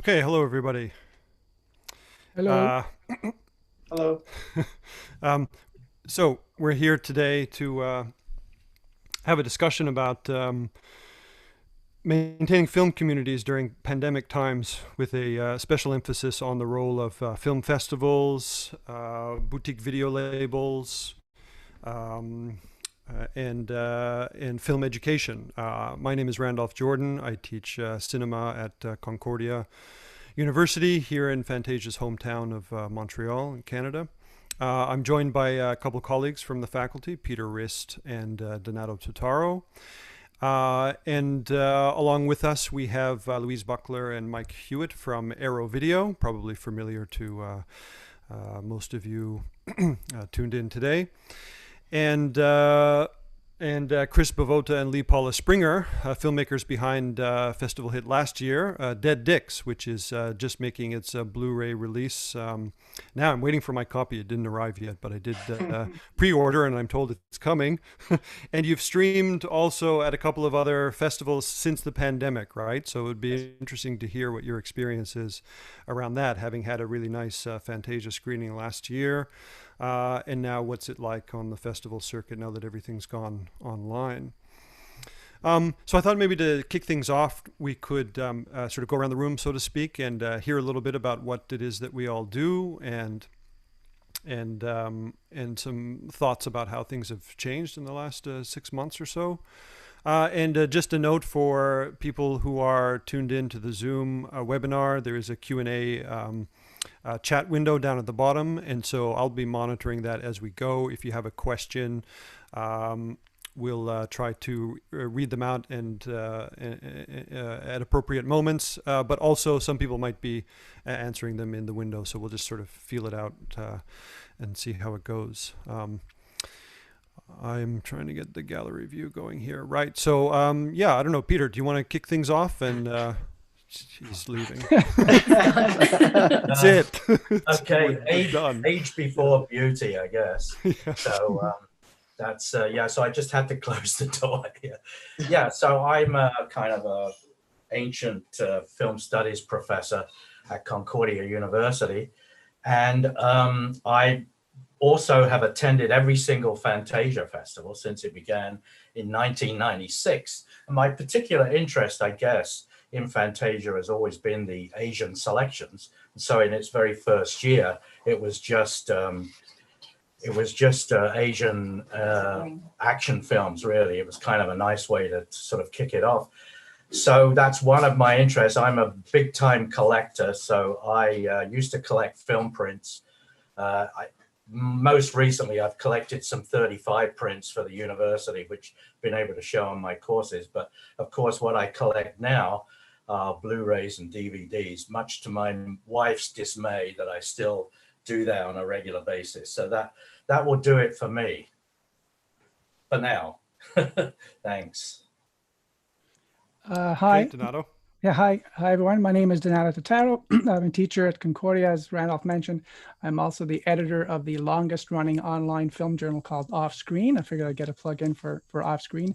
Okay, hello everybody. Hello. Uh, Hello. um, so we're here today to have a discussion about maintaining film communities during pandemic times, with a special emphasis on the role of film festivals, boutique video labels, um, and film education. My name is Randolph Jordan. I teach cinema at Concordia University here in Fantasia's hometown of Montreal in Canada. I'm joined by a couple colleagues from the faculty, Peter Rist and Donato Totaro. And along with us, we have Louise Buckler and Mike Hewitt from Aero Video, probably familiar to most of you tuned in today. And Chris Bavota and Lee Paula Springer, filmmakers behind festival hit last year, Dead Dicks, which is just making its Blu-ray release. Now I'm waiting for my copy. It didn't arrive yet, but I did pre-order, and I'm told it's coming. And you've streamed also at a couple of other festivals since the pandemic, right? So it would be interesting to hear what your experience is around that, having had a really nice Fantasia screening last year. And now what's it like on the festival circuit now that everything's gone online? So I thought maybe to kick things off, we could sort of go around the room, so to speak, and hear a little bit about what it is that we all do, and some thoughts about how things have changed in the last 6 months or so. And just a note for people who are tuned in to the Zoom webinar, there is a Q&A chat window down at the bottom, and so I'll be monitoring that as we go. If you have a question, we'll try to read them out and at appropriate moments, but also some people might be answering them in the window, so we'll just sort of feel it out and see how it goes. I'm trying to get the gallery view going here. Right. So, yeah, I don't know, Peter, do you want to kick things off? And he's leaving. That's it. Okay, We're done. age before beauty, I guess. Yeah. So that's yeah. So I just had to close the door here. Yeah. So I'm a kind of a ancient film studies professor at Concordia University, and I also have attended every single Fantasia festival since it began in 1996. And my particular interest, I guess, in Fantasia has always been the Asian selections. So in its very first year, it was just Asian action films. Really, it was kind of a nice way to sort of kick it off. So that's one of my interests. I'm a big time collector, so I used to collect film prints. Most recently, I've collected some 35 prints for the university, which I've been able to show on my courses. But of course, what I collect now are Blu-rays and DVDs, much to my wife's dismay that I still do that on a regular basis. So that will do it for me for now. Thanks. Okay, Hi. Donato. Yeah, hi everyone. My name is Donato Totaro. I'm a teacher at Concordia, as Randolph mentioned. I'm also the editor of the longest running online film journal called Off Screen. I figured I'd get a plug in for Off Screen.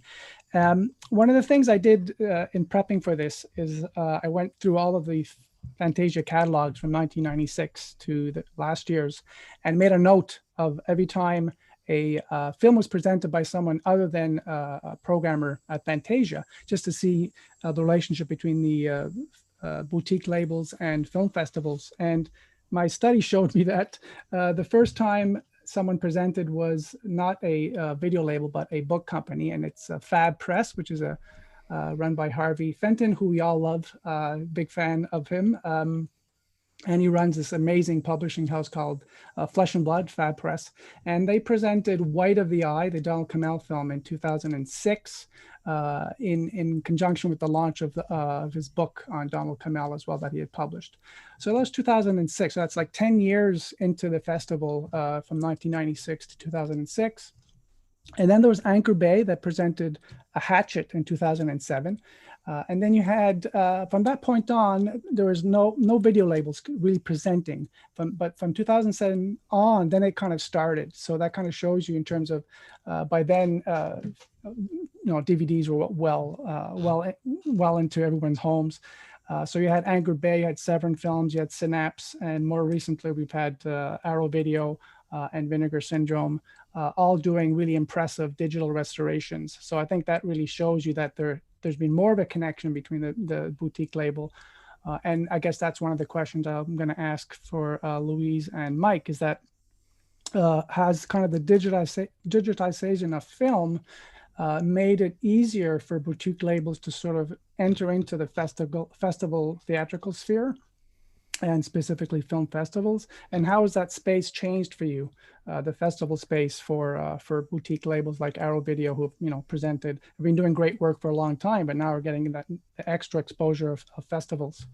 One of the things I did in prepping for this is I went through all of the Fantasia catalogs from 1996 to the last year's and made a note of every time a film was presented by someone other than a programmer at Fantasia, just to see the relationship between the boutique labels and film festivals. And my study showed me that the first time someone presented was not a video label, but a book company, and it's Fab Press, which is run by Harvey Fenton, who we all love, big fan of him. And he runs this amazing publishing house called Flesh and Blood, Fab Press. And they presented White of the Eye, the Donald Cammell film, in 2006, in conjunction with the launch of his book on Donald Cammell as well that he had published. So that was 2006. So that's like 10 years into the festival, from 1996 to 2006. And then there was Anchor Bay that presented a Hatchet in 2007. And then you had, from that point on, there was no video labels really presenting. But from 2007 on, then it kind of started. So that kind of shows you in terms of, by then, DVDs were well into everyone's homes. So you had Angry Bay, you had Severn Films, you had Synapse, and more recently we've had Arrow Video and Vinegar Syndrome, all doing really impressive digital restorations. So I think that really shows you that there's been more of a connection between the boutique label. And I guess that's one of the questions I'm going to ask for Louise and Mike, is that has kind of the digitization of film made it easier for boutique labels to sort of enter into the festival theatrical sphere, and specifically film festivals? And how has that space changed for you, the festival space for boutique labels like Arrow Video, who have presented, have been doing great work for a long time, but now are getting that extra exposure of festivals?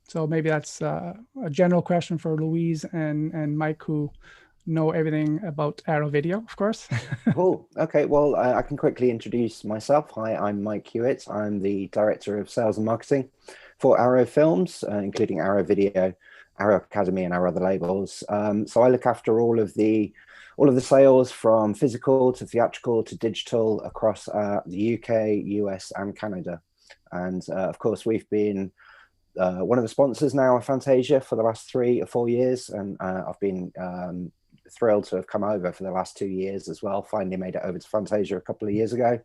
So maybe that's a general question for Louise and Mike, who know everything about Arrow Video, of course. Cool. Okay, well, I can quickly introduce myself. Hi, I'm Mike Hewitt. I'm the Director of Sales and Marketing for Arrow Films, including Arrow Video, Arrow Academy, and our other labels. So I look after all of the sales, from physical to theatrical to digital, across the UK, US, and Canada. And of course, we've been one of the sponsors now of Fantasia for the last 3 or 4 years, and I've been thrilled to have come over for the last 2 years as well. Finally made it over to Fantasia a couple of years ago.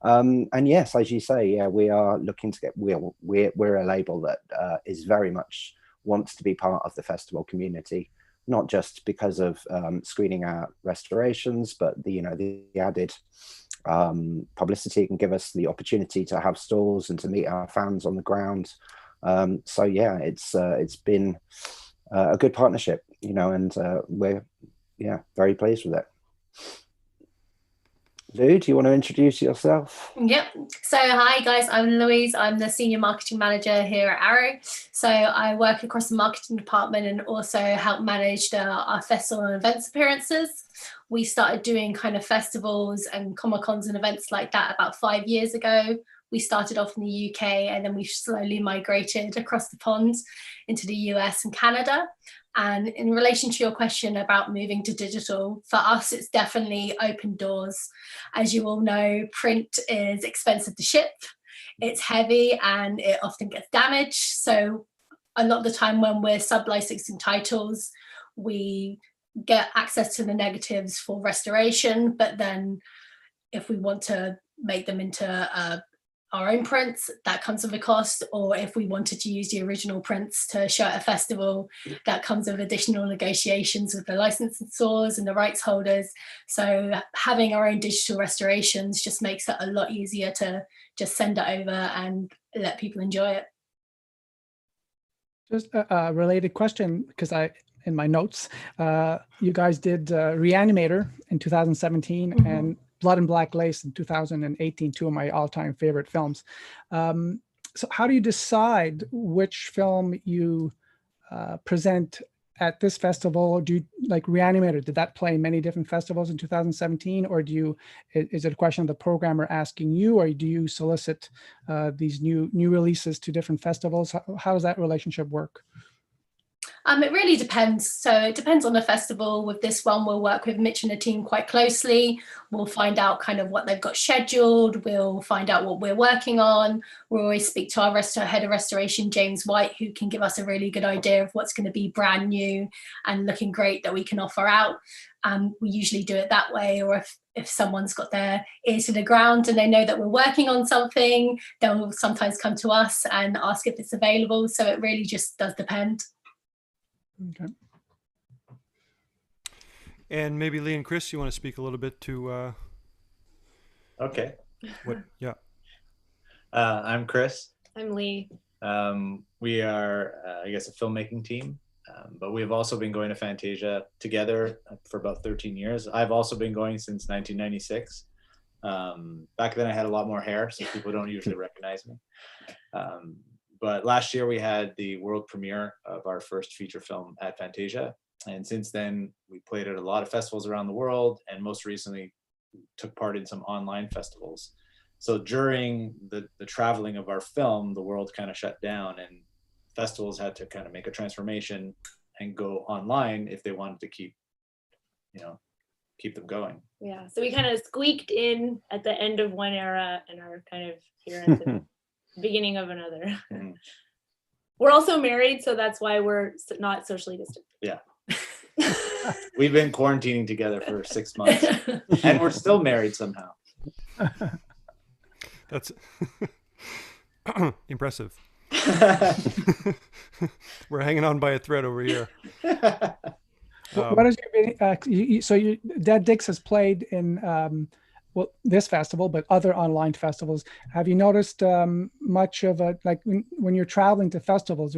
And yes, as you say, yeah, we are looking to get, we're a label that is very much wants to be part of the festival community, not just because of screening our restorations, but the added publicity it can give us, the opportunity to have stalls and to meet our fans on the ground. So yeah, it's been a good partnership, and we're very pleased with it. Lou, do you want to introduce yourself? Yep. So hi guys, I'm Louise. I'm the Senior Marketing Manager here at Arrow. So I work across the marketing department and also help manage our festival and events appearances. We started doing kind of festivals and Comic-Cons and events like that about 5 years ago. We started off in the UK and then we slowly migrated across the pond into the US and Canada. And in relation to your question about moving to digital, for us, it's definitely opened doors. As you all know, print is expensive to ship, it's heavy, and it often gets damaged. So a lot of the time when we're sub-licensing titles, we get access to the negatives for restoration, but then if we want to make them into our own prints, that comes with a cost, or if we wanted to use the original prints to show at a festival, that comes with additional negotiations with the licensors and the rights holders. So having our own digital restorations just makes it a lot easier to just send it over and let people enjoy it. Just a related question, because in my notes, you guys did Reanimator in 2017 and Blood and Black Lace in 2018, 2 of my all-time favorite films. So how do you decide which film you present at this festival? Do you, like Reanimator, did that play many different festivals in 2017? Or is it a question of the programmer asking you, or do you solicit these new releases to different festivals? How does that relationship work? It really depends. So it depends on the festival. With this one, we'll work with Mitch and the team quite closely. We'll find out kind of what they've got scheduled. We'll find out what we're working on. We'll always speak to our head of restoration, James White, who can give us a really good idea of what's going to be brand new and looking great that we can offer out. We usually do it that way. Or if someone's got their ears to the ground and they know that we're working on something, they'll sometimes come to us and ask if it's available. So it really just does depend. Okay. And maybe Lee and Chris, you want to speak a little bit to Okay. what? Yeah. I'm Chris. I'm Lee. We are, I guess, a filmmaking team, but we've also been going to Fantasia together for about 13 years. I've also been going since 1996. Back then I had a lot more hair, so people don't usually recognize me. But last year we had the world premiere of our first feature film at Fantasia. And since then, we played at a lot of festivals around the world, and most recently took part in some online festivals. So during the traveling of our film, the world kind of shut down, and festivals had to kind of make a transformation and go online if they wanted to keep them going. Yeah, so we kind of squeaked in at the end of one era and are kind of here at the beginning of another. Mhm. We're also married, so that's why we're not socially distant. Yeah. We've been quarantining together for 6 months, and we're still married somehow. That's impressive. We're hanging on by a thread over here. What is your so Dead Dicks has played in well, this festival, but other online festivals. Have you noticed much of a, like when you're traveling to festivals,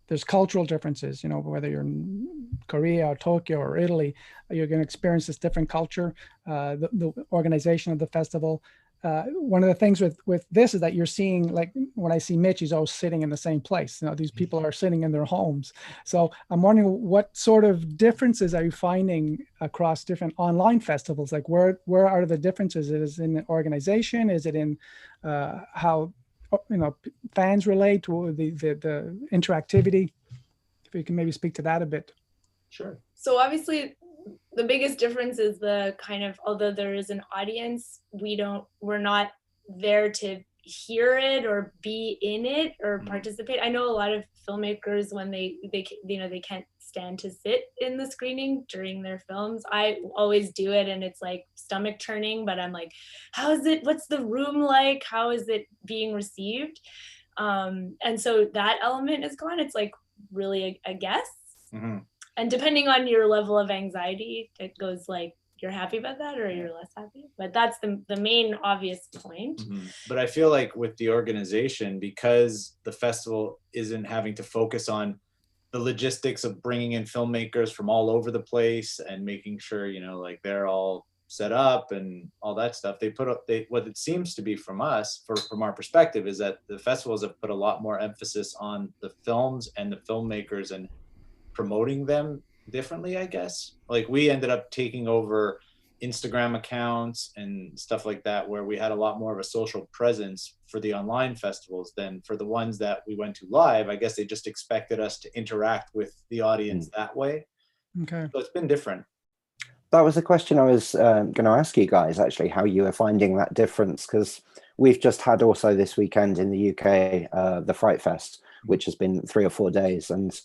there's cultural differences, you know, whether you're in Korea or Tokyo or Italy, you're going to experience this different culture, the organization of the festival. One of the things with this is that you're seeing, like when I see Mitch, he's always sitting in the same place. You know, these people are sitting in their homes. So I'm wondering, what sort of differences are you finding across different online festivals? Like where are the differences? Is it in the organization? Is it in how, you know, fans relate to the interactivity? If you can maybe speak to that a bit. Sure. So obviously the biggest difference is the kind of, although there is an audience, we're not there to hear it or be in it or participate. I know a lot of filmmakers, when they you know, they can't stand to sit in the screening during their films. I always do it, and it's like stomach churning, but I'm like, how is it, what's the room like, how is it being received? And so that element is gone. It's like really a guess. Mm-hmm. And depending on your level of anxiety, it goes like you're happy about that or you're less happy. But that's the main obvious point. Mm-hmm. But I feel like with the organization, because the festival isn't having to focus on the logistics of bringing in filmmakers from all over the place and making sure, you know, like they're all set up and all that stuff. What it seems to be from us, from our perspective, is that the festivals have put a lot more emphasis on the films and the filmmakers and promoting them differently, I guess. Like we ended up taking over Instagram accounts and stuff like that, where we had a lot more of a social presence for the online festivals than for the ones that we went to live. I guess they just expected us to interact with the audience that way. Okay. So it's been different. That was a question I was going to ask you guys, actually, how you were finding that difference, because we've just had also this weekend in the UK, the Fright Fest, which has been 3 or 4 days. And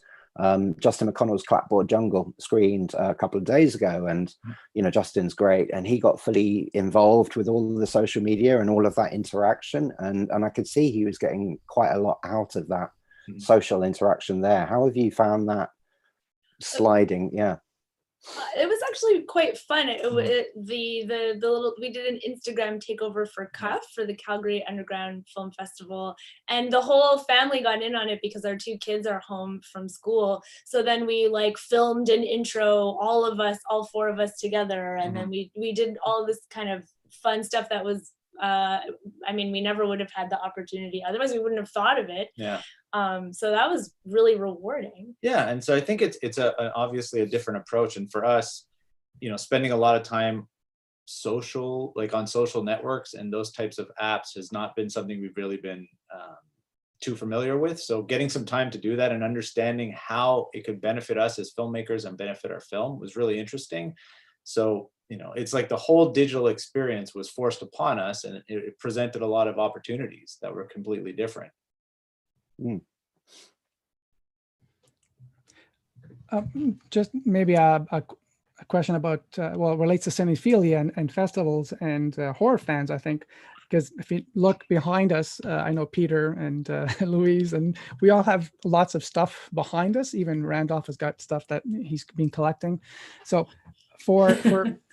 Justin McConnell's Clapboard Jungle screened a couple of days ago, and you know, Justin's great, and he got fully involved with all of the social media and all of that interaction, and I could see he was getting quite a lot out of that social interaction there. How have you found that sliding? Yeah. It was actually quite fun. The little, we did an Instagram takeover for CUFF, for the Calgary Underground Film Festival, and the whole family got in on it because our 2 kids are home from school. So then we like filmed an intro, all of us, all 4 of us together, and then we did all this kind of fun stuff that was I mean, we never would have had the opportunity otherwise. We wouldn't have thought of it. Yeah. So that was really rewarding. Yeah, and so I think it's obviously a different approach, and for us, you know, spending a lot of time on social networks and those types of apps has not been something we've really been too familiar with. So getting some time to do that and understanding how it could benefit us as filmmakers and benefit our film was really interesting. So, you know, it's like the whole digital experience was forced upon us, and it presented a lot of opportunities that were completely different. Just maybe a question about, well, it relates to cinephilia and festivals and horror fans, I think, because if you look behind us, I know Peter and Louise, and we all have lots of stuff behind us. Even Randolph has got stuff that he's been collecting. So for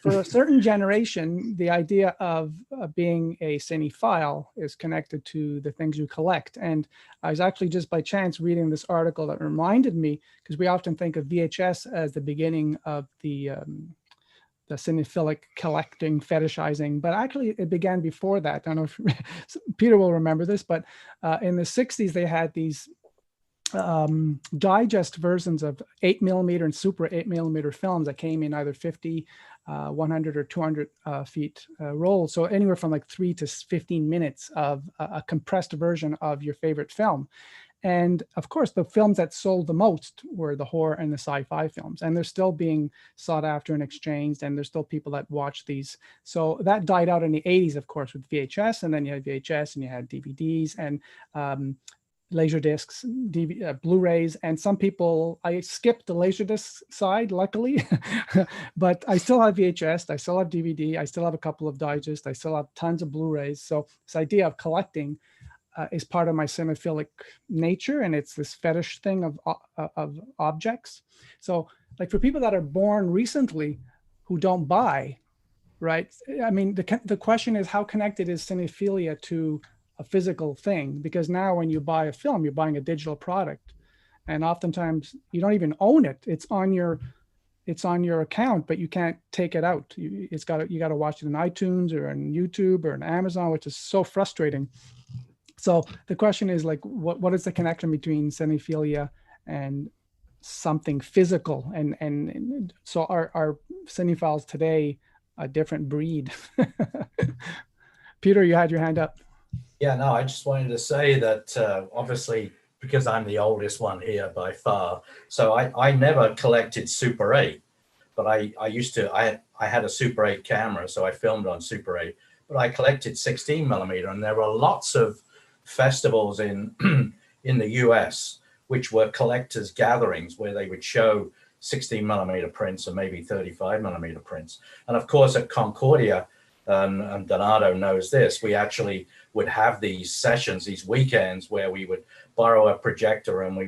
a certain generation, the idea of being a cinephile is connected to the things you collect. And I was actually just by chance reading this article that reminded me, because we often think of VHS as the beginning of the cinephilic collecting, fetishizing, but actually it began before that. I don't know if Peter will remember this, but in the 60s, they had these digest versions of 8mm and super 8mm films that came in either 50, 100 or 200 feet rolls. So anywhere from like 3 to 15 minutes of a compressed version of your favorite film. And of course, the films that sold the most were the horror and the sci-fi films, and they're still being sought after and exchanged, and there's still people that watch these. So that died out in the 80s, of course, with VHS, and then you had VHS and you had DVDs and laser discs, Blu-rays, and some people, I skipped the laser disc side, luckily, but I still have VHS, I still have DVD, I still have a couple of digests, I still have tons of Blu-rays. So this idea of collecting is part of my cinephilic nature, and it's this fetish thing of objects. So like for people that are born recently who don't buy, right? I mean, the question is, how connected is cinephilia to a physical thing? Because now when you buy a film, you're buying a digital product, and oftentimes you don't even own it. It's on your account, but you can't take it out. You got to watch it in iTunes or on YouTube or on Amazon, which is so frustrating. So the question is like, what is the connection between cinephilia and something physical? And so are cinephiles today a different breed? Peter, you had your hand up. Yeah, no, I just wanted to say that obviously, because I'm the oldest one here by far, so I never collected Super 8, but I used to, I had a Super 8 camera, so I filmed on Super 8, but I collected 16 millimeter, and there were lots of festivals in in the US which were collectors gatherings where they would show 16 millimeter prints and maybe 35 millimeter prints. And of course at Concordia, and Donato knows this, we actually would have these sessions, these weekends where we would borrow a projector and we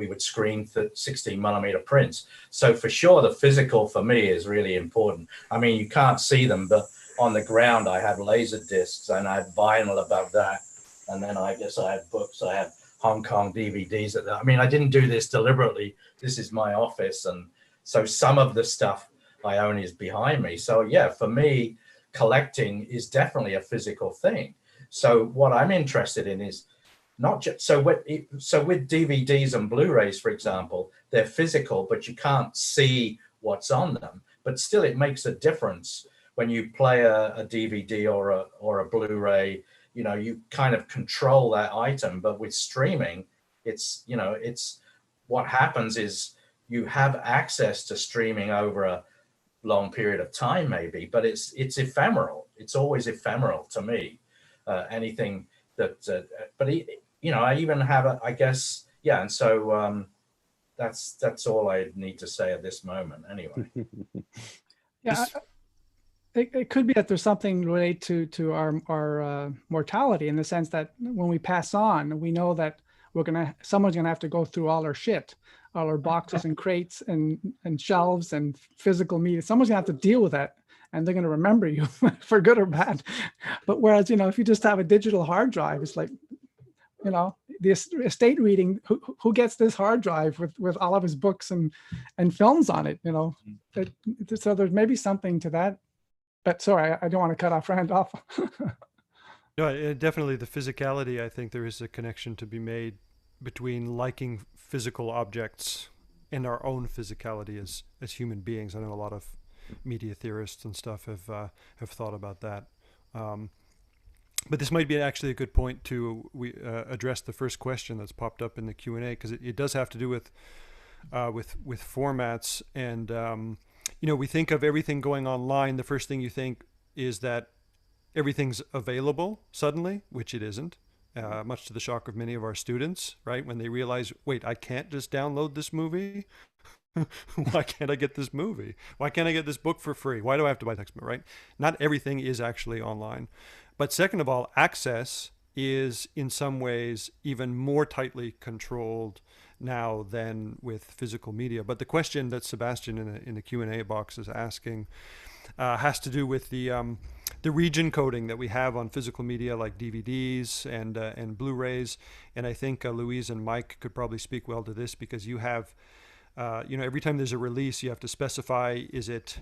would screen 16 millimeter prints. So for sure the physical for me is really important. I mean, you can't see them, but on the ground I have laser discs and I have vinyl above that. And then I guess I had books, I had Hong Kong DVDs. I mean, I didn't do this deliberately. This is my office. And so some of the stuff I own is behind me. So yeah, for me, collecting is definitely a physical thing. So what I'm interested in is not just, so with DVDs and Blu-rays, for example, they're physical, but you can't see what's on them. But still, it makes a difference when you play a DVD or a Blu-ray. You know, you kind of control that item, but with streaming, it's what happens is you have access to streaming over a long period of time, maybe, but it's ephemeral. It's always ephemeral to me. Anything that, but I even have I guess, yeah. And so that's all I need to say at this moment, anyway. Yeah. It could be that there's something related to our mortality, in the sense that when we pass on, we know that someone's gonna have to go through all our shit, all our boxes and crates and shelves and physical media. Someone's gonna have to deal with that, and they're gonna remember you for good or bad. But whereas, if you just have a digital hard drive, it's like, the estate reading, who gets this hard drive with all of his books and films on it, so there's maybe something to that. But sorry, I don't want to cut off Randolph. No, definitely the physicality. I think there is a connection to be made between liking physical objects and our own physicality as human beings. I know a lot of media theorists and stuff have thought about that. But this might be actually a good point to address the first question that's popped up in the Q&A, because it does have to do with formats. And we think of everything going online. The first thing you think is that everything's available suddenly, which it isn't, much to the shock of many of our students, right? When they realize, wait, I can't just download this movie. Why can't I get this movie? Why can't I get this book for free? Why do I have to buy text, right? Not everything is actually online. But second of all, access is in some ways even more tightly controlled now than with physical media. But the question that Sebastian in the Q&A box is asking has to do with the region coding that we have on physical media like DVDs and Blu-rays. And I think Louise and Mike could probably speak well to this, because you have every time there's a release, you have to specify, is it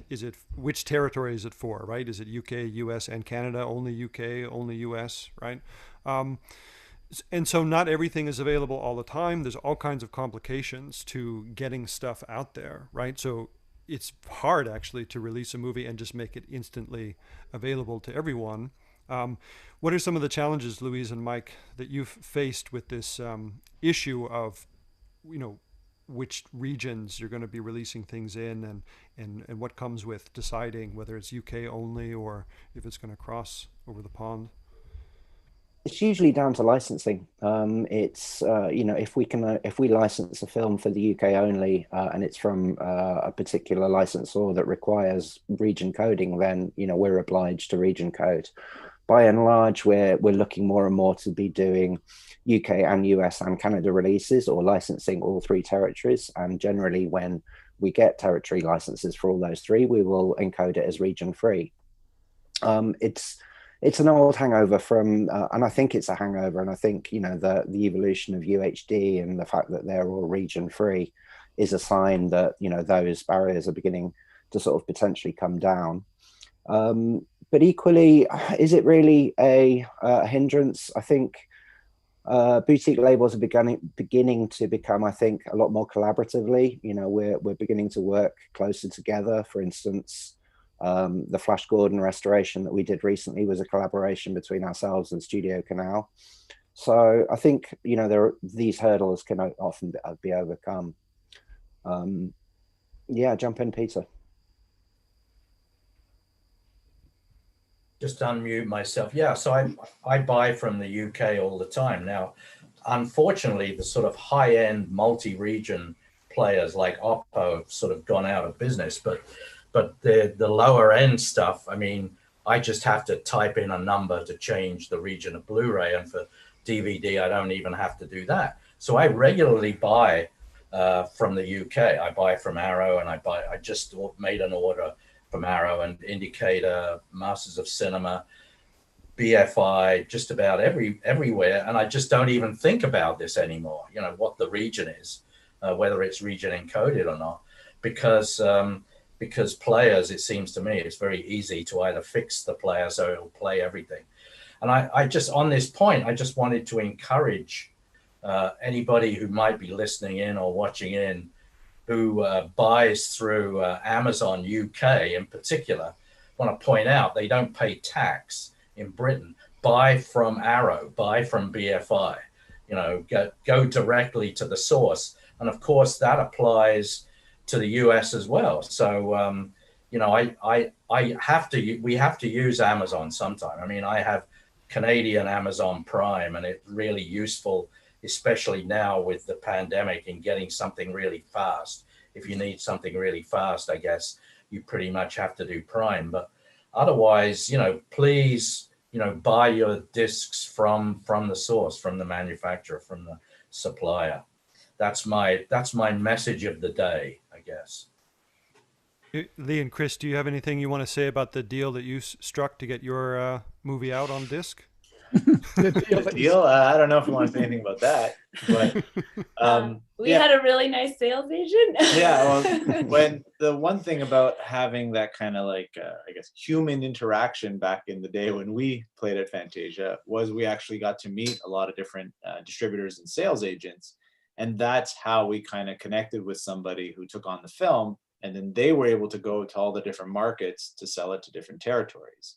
which territory is it for, right? Is it UK, US, and Canada? Only UK, only US, right? And so not everything is available all the time. There's all kinds of complications to getting stuff out there, right? So it's hard actually to release a movie and just make it instantly available to everyone. What are some of the challenges, Louise and Mike, that you've faced with this issue of, which regions you're going to be releasing things in, and what comes with deciding whether it's UK only or if it's going to cross over the pond? It's usually down to licensing. It's if we license a film for the UK only, and it's from a particular licensor that requires region coding, then we're obliged to region code. By and large, we're looking more and more to be doing UK and US and Canada releases, or licensing all three territories. And generally, when we get territory licenses for all those three, we will encode it as region free. It's an old hangover from, and I think it's a hangover, and I think the evolution of UHD and the fact that they're all region free is a sign that those barriers are beginning to sort of potentially come down. But equally, is it really a hindrance? I think boutique labels are beginning to become, I think, a lot more collaboratively. We're beginning to work closer together. For instance, the Flash Gordon restoration that we did recently was a collaboration between ourselves and Studio Canal. So I think these hurdles can often be overcome. Yeah, jump in, Peter. Just unmute myself. Yeah, so I buy from the UK all the time. Now, unfortunately, the sort of high-end multi-region players like Oppo have sort of gone out of business, but the lower end stuff, I mean, I just have to type in a number to change the region of Blu-ray, and for DVD, I don't even have to do that. So I regularly buy from the UK. I buy from Arrow, and I just made an order from Arrow and Indicator, Masters of Cinema, BFI, just about everywhere. And I just don't even think about this anymore, what the region is, whether it's region encoded or not, because players, it seems to me, it's very easy to either fix the player so it'll play everything. And I just, on this point, I just wanted to encourage anybody who might be listening in or watching in, who buys through Amazon UK in particular. I want to point out they don't pay tax in Britain. Buy from Arrow, buy from BFI, go directly to the source. And of course that applies to the US as well. So, we have to use Amazon sometime. I mean, I have Canadian Amazon Prime, and it's really useful, especially now with the pandemic, in getting something really fast. If you need something really fast, I guess you pretty much have to do Prime. But otherwise, please, buy your discs from the source, from the manufacturer, from the supplier. That's my message of the day, I guess. Lee and Chris, do you have anything you want to say about the deal that you struck to get your movie out on disc? The deal? I don't know if I want to say anything about that, but we had a really nice sales agent. Yeah, well, when the one thing about having that kind of like I guess human interaction back in the day when we played at Fantasia was we actually got to meet a lot of different distributors and sales agents, and that's how we kind of connected with somebody who took on the film, and then they were able to go to all the different markets to sell it to different territories.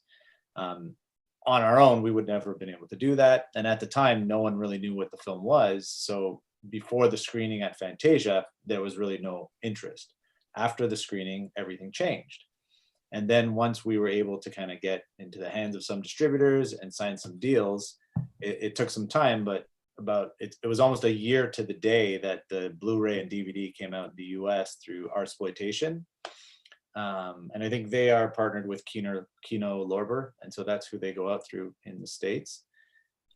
On our own, we would never have been able to do that. And at the time, no one really knew what the film was. So before the screening at Fantasia, there was really no interest. After the screening, everything changed. And then once we were able to kind of get into the hands of some distributors and sign some deals, it took some time, but it was almost a year to the day that the Blu-ray and DVD came out in the US through Artsploitation. And I think they are partnered with Kino Lorber, and so that's who they go out through in the States.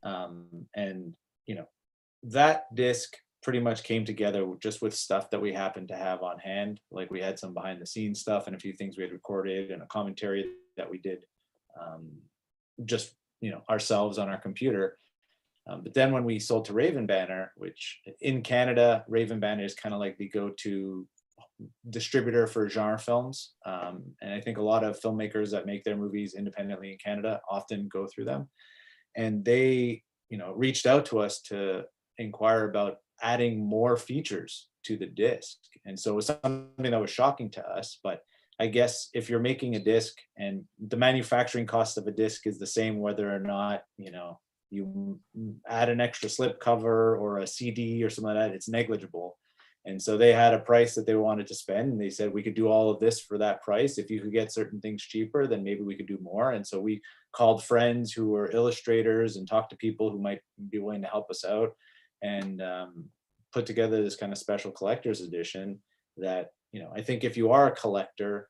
And that disc pretty much came together just with stuff that we happened to have on hand. Like we had some behind the scenes stuff and a few things we had recorded and a commentary that we did just ourselves on our computer. But then when we sold to Raven Banner, which in Canada, Raven Banner is kind of like the go-to distributor for genre films, and I think a lot of filmmakers that make their movies independently in Canada often go through them, and they reached out to us to inquire about adding more features to the disc. And so it was something that was shocking to us, but I guess if you're making a disc and the manufacturing cost of a disc is the same, whether or not, you add an extra slip cover or a CD or something like that, it's negligible. And so they had a price that they wanted to spend, and they said we could do all of this for that price. If you could get certain things cheaper, then maybe we could do more. And so we called friends who were illustrators and talked to people who might be willing to help us out, and put together this kind of special collector's edition that, I think if you are a collector,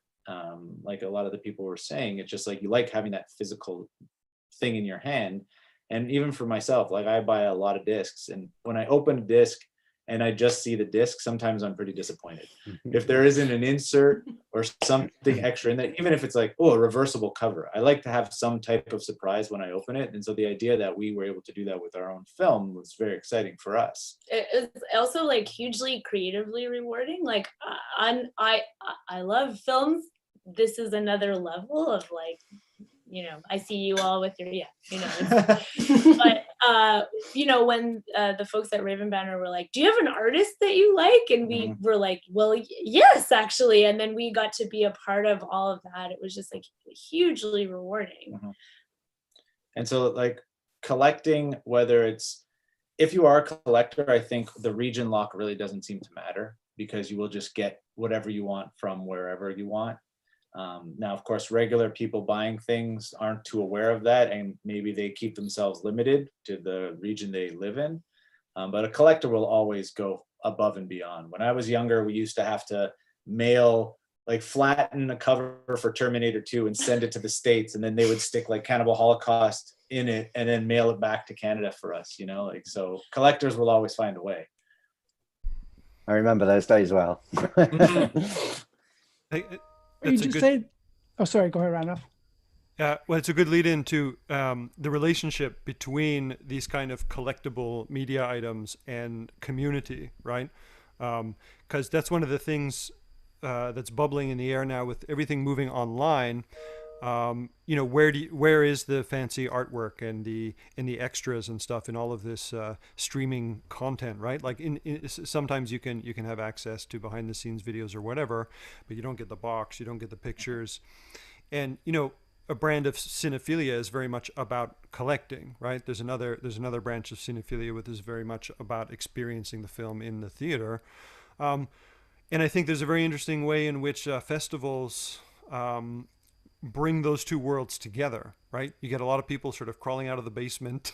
like a lot of the people were saying, it's just like you like having that physical thing in your hand. And even for myself, like I buy a lot of discs, and when I open a disc and I just see the disc, sometimes I'm pretty disappointed. If there isn't an insert or something extra in there, even if it's like, oh, a reversible cover, I like to have some type of surprise when I open it. And so the idea that we were able to do that with our own film was very exciting for us. It's also like hugely creatively rewarding. Like I love films. This is another level of like, I see you all with your, but when the folks at Raven Banner were like, do you have an artist that you like? And we were like, well, yes, actually. And then we got to be a part of all of that. It was just like hugely rewarding. And so like collecting, if you are a collector, I think the region lock really doesn't seem to matter, because you will just get whatever you want from wherever you want. Now, of course, regular people buying things aren't too aware of that, and maybe they keep themselves limited to the region they live in. But a collector will always go above and beyond. When I was younger, we used to have to flatten a cover for Terminator 2 and send it to the States, and then they would stick like Cannibal Holocaust in it and then mail it back to Canada for us, so collectors will always find a way. I remember those days well. Oh, sorry, go ahead, Randolph. Well, it's a good lead into the relationship between these kind of collectible media items and community, right? Because that's one of the things that's bubbling in the air now with everything moving online. Where is the fancy artwork and the extras and stuff in all of this streaming content, right? Like sometimes you can have access to behind the scenes videos or whatever, but you don't get the box, you don't get the pictures. And a brand of cinephilia is very much about collecting, right? There's another branch of cinephilia which is very much about experiencing the film in the theater. And I think there's a very interesting way in which festivals bring those two worlds together, right? You get a lot of people sort of crawling out of the basement,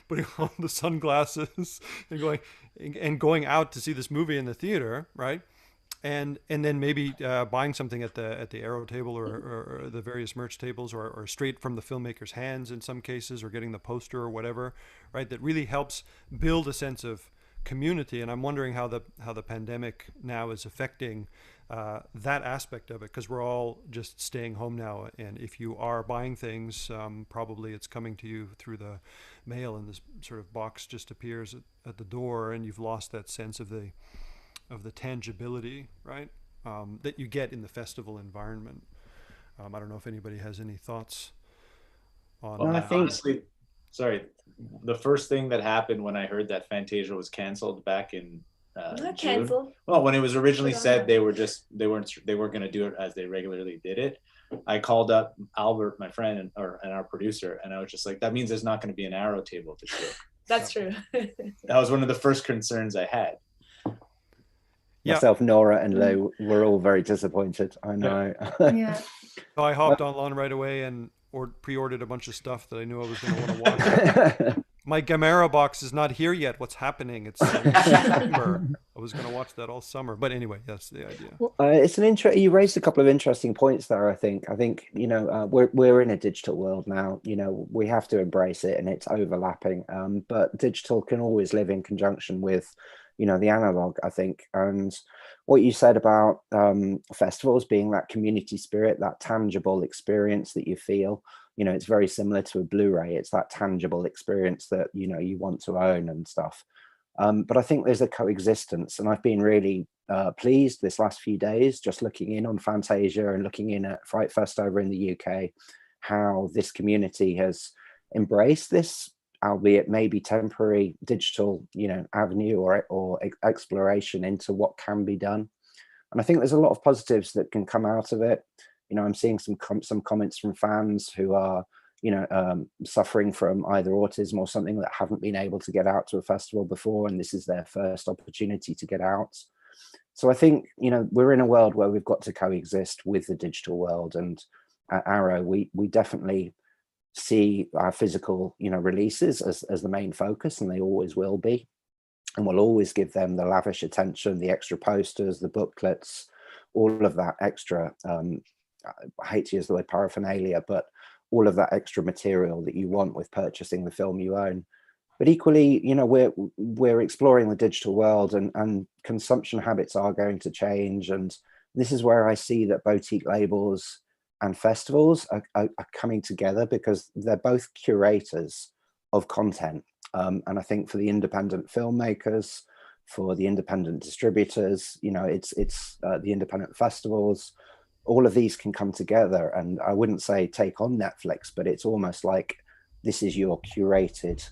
putting on the sunglasses and going out to see this movie in the theater, right? And then maybe buying something at the Arrow table or the various merch tables, or straight from the filmmaker's hands in some cases, or getting the poster or whatever, right? That really helps build a sense of community. And I'm wondering how the pandemic now is affecting that aspect of it, because we're all just staying home now, and if you are buying things, probably it's coming to you through the mail, and this sort of box just appears at the door, and you've lost that sense of the tangibility, right, that you get in the festival environment. I don't know if anybody has any thoughts on well, that. Honestly, sorry, the first thing that happened when I heard that Fantasia was canceled back in Not June. canceled. Well, when it was originally said they weren't going to do it as they regularly did it, I called up Albert, my friend, and our producer, and I was just like, that means there's not going to be an Arrow table this year. That's true. That was one of the first concerns I had. Myself, Nora, and Lou were all very disappointed. I know. Yeah. So I hopped online right away and pre-ordered a bunch of stuff that I knew I was going to want to watch. My Gamera box is not here yet. What's happening? It's September. I was going to watch that all summer, but anyway, that's the idea. It's you raised a couple of interesting points there. I think we're in a digital world now. We have to embrace it, and it's overlapping. But digital can always live in conjunction with the analog, I think. And what you said about festivals being that community spirit, that tangible experience that you feel, it's very similar to a Blu-ray. It's that tangible experience that you want to own and stuff. But I think there's a coexistence, and I've been really pleased this last few days just looking in on Fantasia and looking in at Fright Fest over in the UK, how this community has embraced this, albeit maybe temporary, digital avenue or exploration into what can be done. And I think there's a lot of positives that can come out of it. I'm seeing some comments from fans who are, suffering from either autism or something, that haven't been able to get out to a festival before, and this is their first opportunity to get out. So I think, we're in a world where we've got to coexist with the digital world, and at Arrow, we definitely see our physical, releases as the main focus, and they always will be. And we'll always give them the lavish attention, the extra posters, the booklets, all of that extra, I hate to use the word paraphernalia, but all of that extra material that you want with purchasing the film you own. But equally, we're exploring the digital world, and consumption habits are going to change. And this is where I see that boutique labels and festivals are coming together, because they're both curators of content. And I think for the independent filmmakers, for the independent distributors, it's the independent festivals, all of these can come together. And I wouldn't say take on Netflix, but it's almost like this is your curated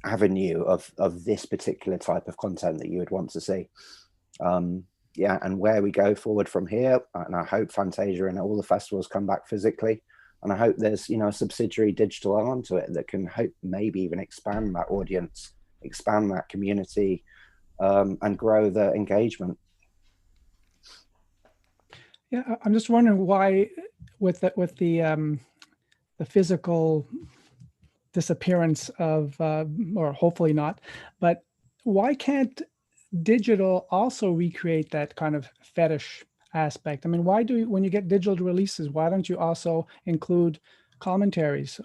avenue of this particular type of content that you would want to see. And where we go forward from here, and I hope Fantasia and all the festivals come back physically, and I hope there's a subsidiary digital arm to it that can hope maybe even expand that audience, expand that community, and grow the engagement. Yeah, I'm just wondering why, with the physical disappearance of, or hopefully not, but why can't digital also recreate that kind of fetish aspect? I mean, when you get digital releases, why don't you also include commentaries,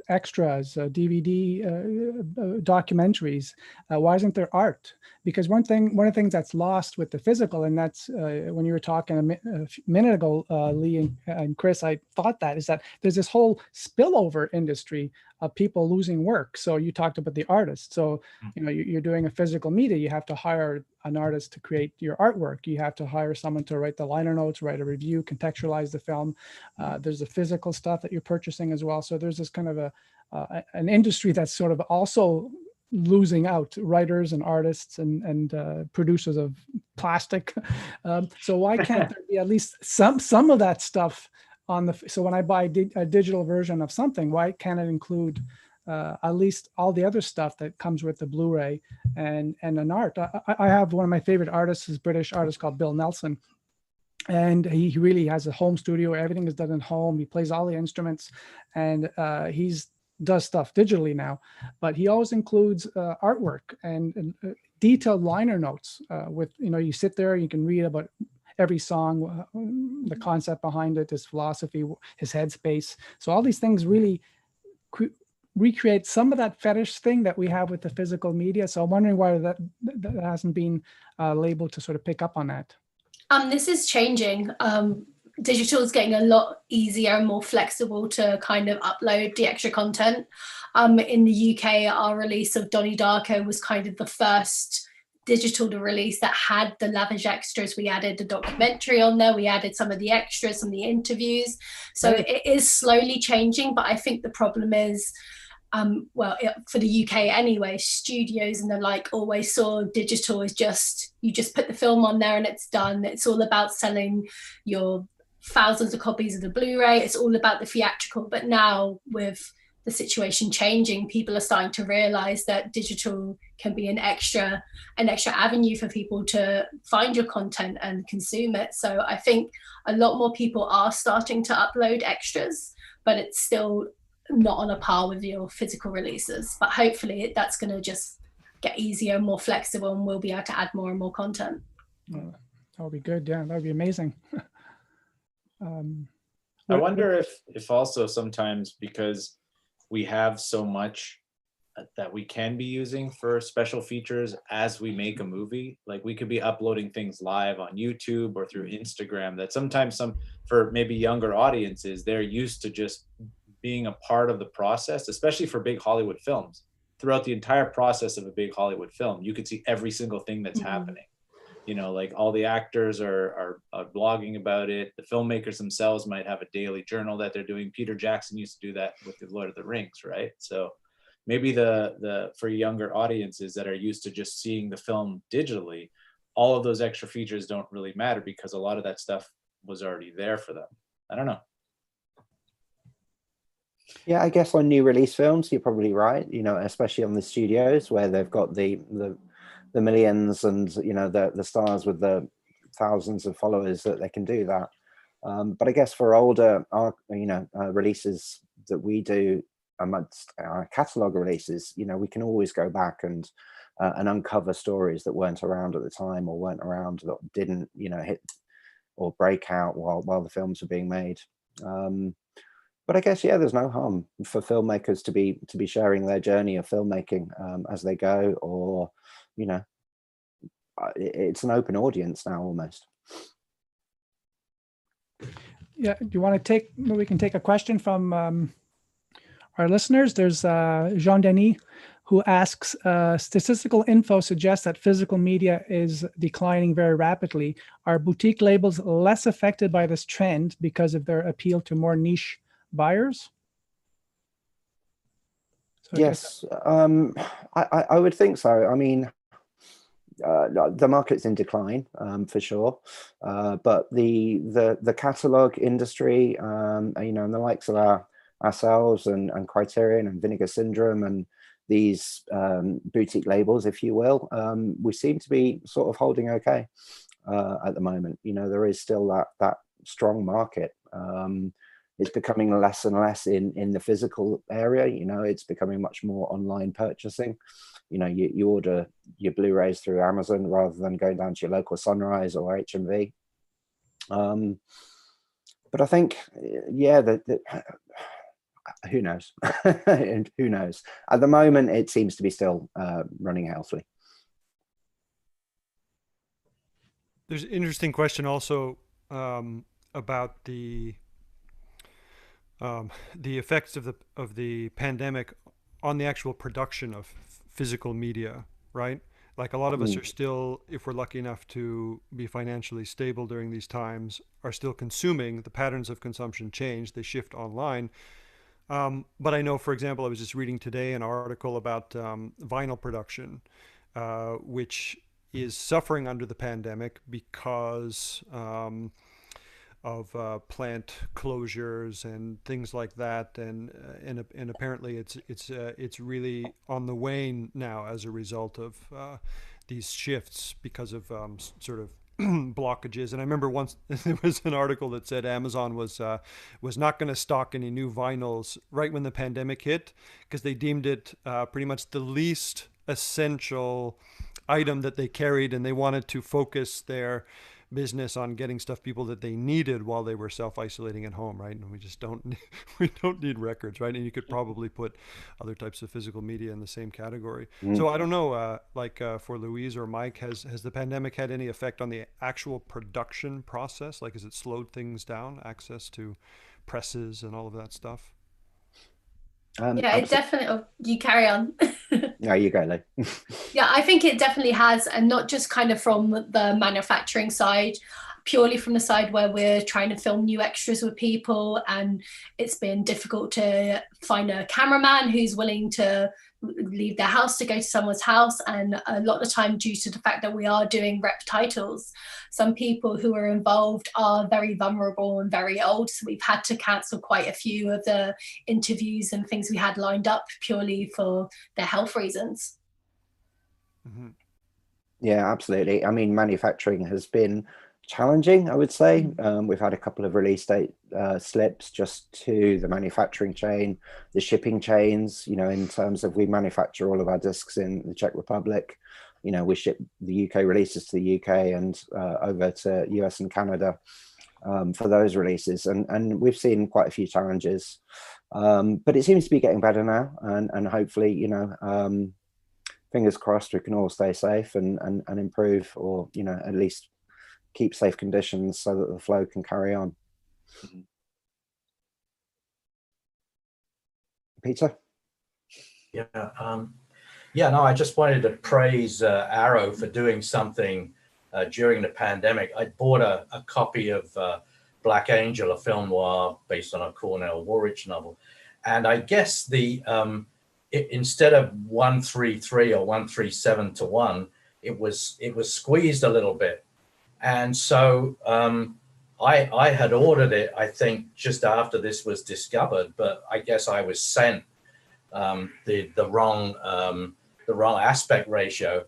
extras, DVD, documentaries? Why isn't there art? Because one of the things that's lost with the physical, and that's when you were talking a minute ago, Lee and Chris, I thought that is that there's this whole spillover industry of people losing work. So you talked about the artists. So you're doing a physical media, you have to hire an artist to create your artwork. You have to hire someone to write the liner notes, write a review, contextualize the film. There's the physical stuff that you're purchasing as well. So there's this kind of an industry that's sort of also losing out, writers and artists and producers of plastic. So why can't there be at least some of that stuff on the? So when I buy a digital version of something, why can't it include at least all the other stuff that comes with the Blu-ray and an art? I have one of my favorite artists, is a British artist called Bill Nelson. And he really has a home studio. Everything is done at home. He plays all the instruments, and he's does stuff digitally now, but he always includes artwork and detailed liner notes with, you sit there, you can read about every song, the concept behind it, his philosophy, his headspace. So all these things really recreate some of that fetish thing that we have with the physical media. So I'm wondering why that hasn't been labeled to sort of pick up on that. This is changing. Digital is getting a lot easier and more flexible to kind of upload the extra content. In the UK, our release of Donnie Darko was kind of the first digital to release that had the lavish extras. We added the documentary on there, we added some of the extras, some of the interviews. So it is slowly changing, but I think the problem is, for the UK anyway, studios and the like always saw digital as you just put the film on there and it's done. It's all about selling your thousands of copies of the Blu-ray. It's all about the theatrical. But now with the situation changing, people are starting to realize that digital can be an extra avenue for people to find your content and consume it. So I think a lot more people are starting to upload extras, but it's still not on a par with your physical releases. But hopefully that's going to just get easier and more flexible, and we'll be able to add more and more content. That would be good. Yeah, that would be amazing. I wonder if also sometimes, because we have so much that we can be using for special features as we make a movie, like we could be uploading things live on YouTube or through Instagram, that sometimes for maybe younger audiences, they're used to just being a part of the process, especially for big Hollywood films. Throughout the entire process of a big Hollywood film, you could see every single thing that's happening. Like all the actors are blogging about it. The filmmakers themselves might have a daily journal that they're doing. Peter Jackson used to do that with the Lord of the Rings, right? So maybe for younger audiences that are used to just seeing the film digitally, all of those extra features don't really matter because a lot of that stuff was already there for them. I don't know. Yeah, I guess on new release films, you're probably right. You know, especially on the studios where they've got the millions and, you know, the stars with the thousands of followers, that they can do that. But I guess for older, releases that we do amongst our catalog releases, you know, we can always go back and uncover stories that weren't around at the time, or weren't around, that didn't, you know, hit or break out while the films were being made. But I guess, yeah, there's no harm for filmmakers to be sharing their journey of filmmaking as they go, or, you know, it's an open audience now almost. Yeah, do you want to take, we can take a question from our listeners. There's Jean Denis, who asks, statistical info suggests that physical media is declining very rapidly. Are boutique labels less affected by this trend because of their appeal to more niche buyers? So Yes, I would think so. I mean, the market's in decline for sure, but the catalog industry, you know, and the likes of ourselves and Criterion and Vinegar Syndrome and these boutique labels, if you will, we seem to be sort of holding okay at the moment. You know, there is still that strong market. It's becoming less and less in the physical area. You know, it's becoming much more online purchasing. You know, you order your Blu-rays through Amazon rather than going down to your local Sunrise or HMV. But I think, yeah, who knows? Who knows? At the moment, it seems to be still running healthily. There's an interesting question also about the effects of the pandemic on the actual production of physical media, right? Like a lot of us are still, if we're lucky enough to be financially stable during these times, are still consuming. The patterns of consumption change, they shift online. But I know, for example, I was just reading today an article about vinyl production, which is suffering under the pandemic because of plant closures and things like that, and apparently it's really on the wane now as a result of these shifts because of sort of blockages. And I remember once there was an article that said Amazon was not going to stock any new vinyls right when the pandemic hit, because they deemed it pretty much the least essential item that they carried, and they wanted to focus their business on getting stuff people that they needed while they were self-isolating at home, right? And we just don't need records, right? And you could probably put other types of physical media in the same category. So I don't know, for Louise or Mike, has the pandemic had any effect on the actual production process? Like, has it slowed things down, access to presses and all of that stuff? Yeah, it definitely. Oh, you carry on. No, you go, Lou. Yeah, I think it definitely has, and not just kind of from the manufacturing side, purely from the side where we're trying to film new extras with people, and it's been difficult to find a cameraman who's willing to leave their house to go to someone's house. And a lot of the time, due to the fact that we are doing rep titles, some people who are involved are very vulnerable and very old, so we've had to cancel quite a few of the interviews and things we had lined up purely for their health reasons. Mm-hmm. Yeah, absolutely. I mean, manufacturing has been challenging, I would say. We've had a couple of release date slips just to the manufacturing chain, the shipping chains, you know, in terms of we manufacture all of our discs in the Czech Republic. You know, we ship the UK releases to the UK and over to US and Canada for those releases. And we've seen quite a few challenges, but it seems to be getting better now. And hopefully, you know, fingers crossed, we can all stay safe and improve, or, you know, at least keep safe conditions so that the flow can carry on. Peter? Yeah. No, I just wanted to praise Arrow for doing something during the pandemic. I bought a copy of Black Angel, a film noir based on a Cornell Woolrich novel. And I guess instead of 133 or 137 to 1, it was squeezed a little bit. And so I had ordered it, I think, just after this was discovered, but I guess I was sent the wrong aspect ratio,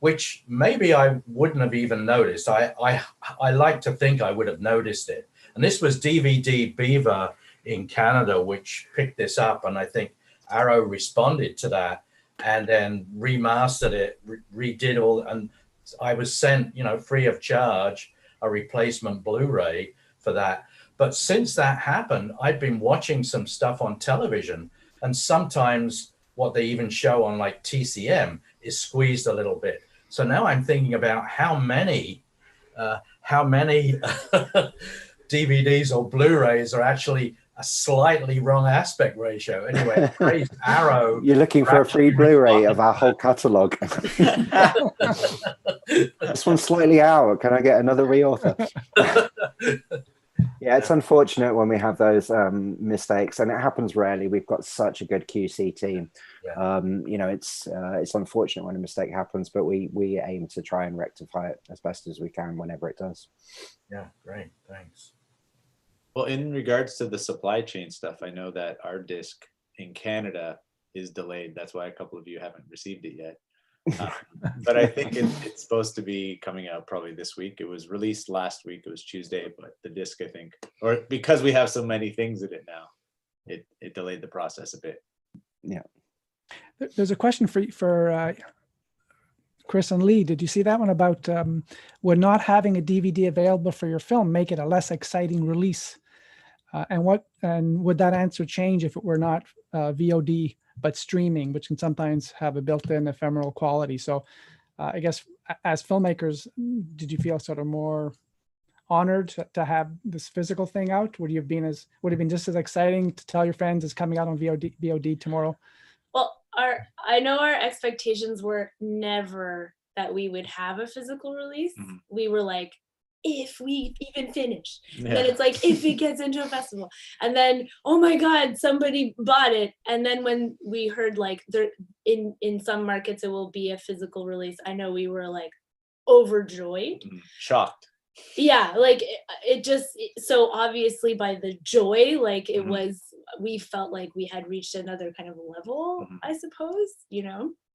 which maybe I wouldn't have even noticed. I like to think I would have noticed it. And this was DVD Beaver in Canada, which picked this up, and I think Arrow responded to that and then remastered it, redid all, and I was sent, free of charge, a replacement Blu-ray for that. But since that happened, I've been watching some stuff on television, and sometimes what they even show on like TCM is squeezed a little bit. So now I'm thinking about how many DVDs or Blu-rays are actually a slightly wrong aspect ratio. Anyway, praise Arrow. You're looking for a free Blu-ray of our whole catalog. This one's slightly out. Can I get another reauthor? Yeah, it's unfortunate when we have those mistakes, and it happens rarely. We've got such a good QC team. Yeah. It's unfortunate when a mistake happens, but we aim to try and rectify it as best as we can whenever it does. Yeah, great, thanks. Well, in regards to the supply chain stuff, I know that our disc in Canada is delayed. That's why a couple of you haven't received it yet. But I think it's supposed to be coming out probably this week. It was released last week. It was Tuesday, but the disc, I think, or because we have so many things in it now, it delayed the process a bit. Yeah. There's a question for Chris and Lee. Did you see that one about would not having a DVD available for your film make it a less exciting release? And would that answer change if it were not VOD but streaming, which can sometimes have a built-in ephemeral quality? So I guess as filmmakers, did you feel sort of more honored to have this physical thing out? Would it have been just as exciting to tell your friends it's coming out on VOD tomorrow? Well, I know our expectations were never that we would have a physical release. Mm-hmm. We were like, if we even finish, then it's like, if it gets into a festival, and then, oh my God, somebody bought it. And then when we heard like there in some markets, it will be a physical release, I know we were like overjoyed. Shocked. Yeah, like it just, so obviously by the joy, like it was, we felt like we had reached another kind of level, I suppose,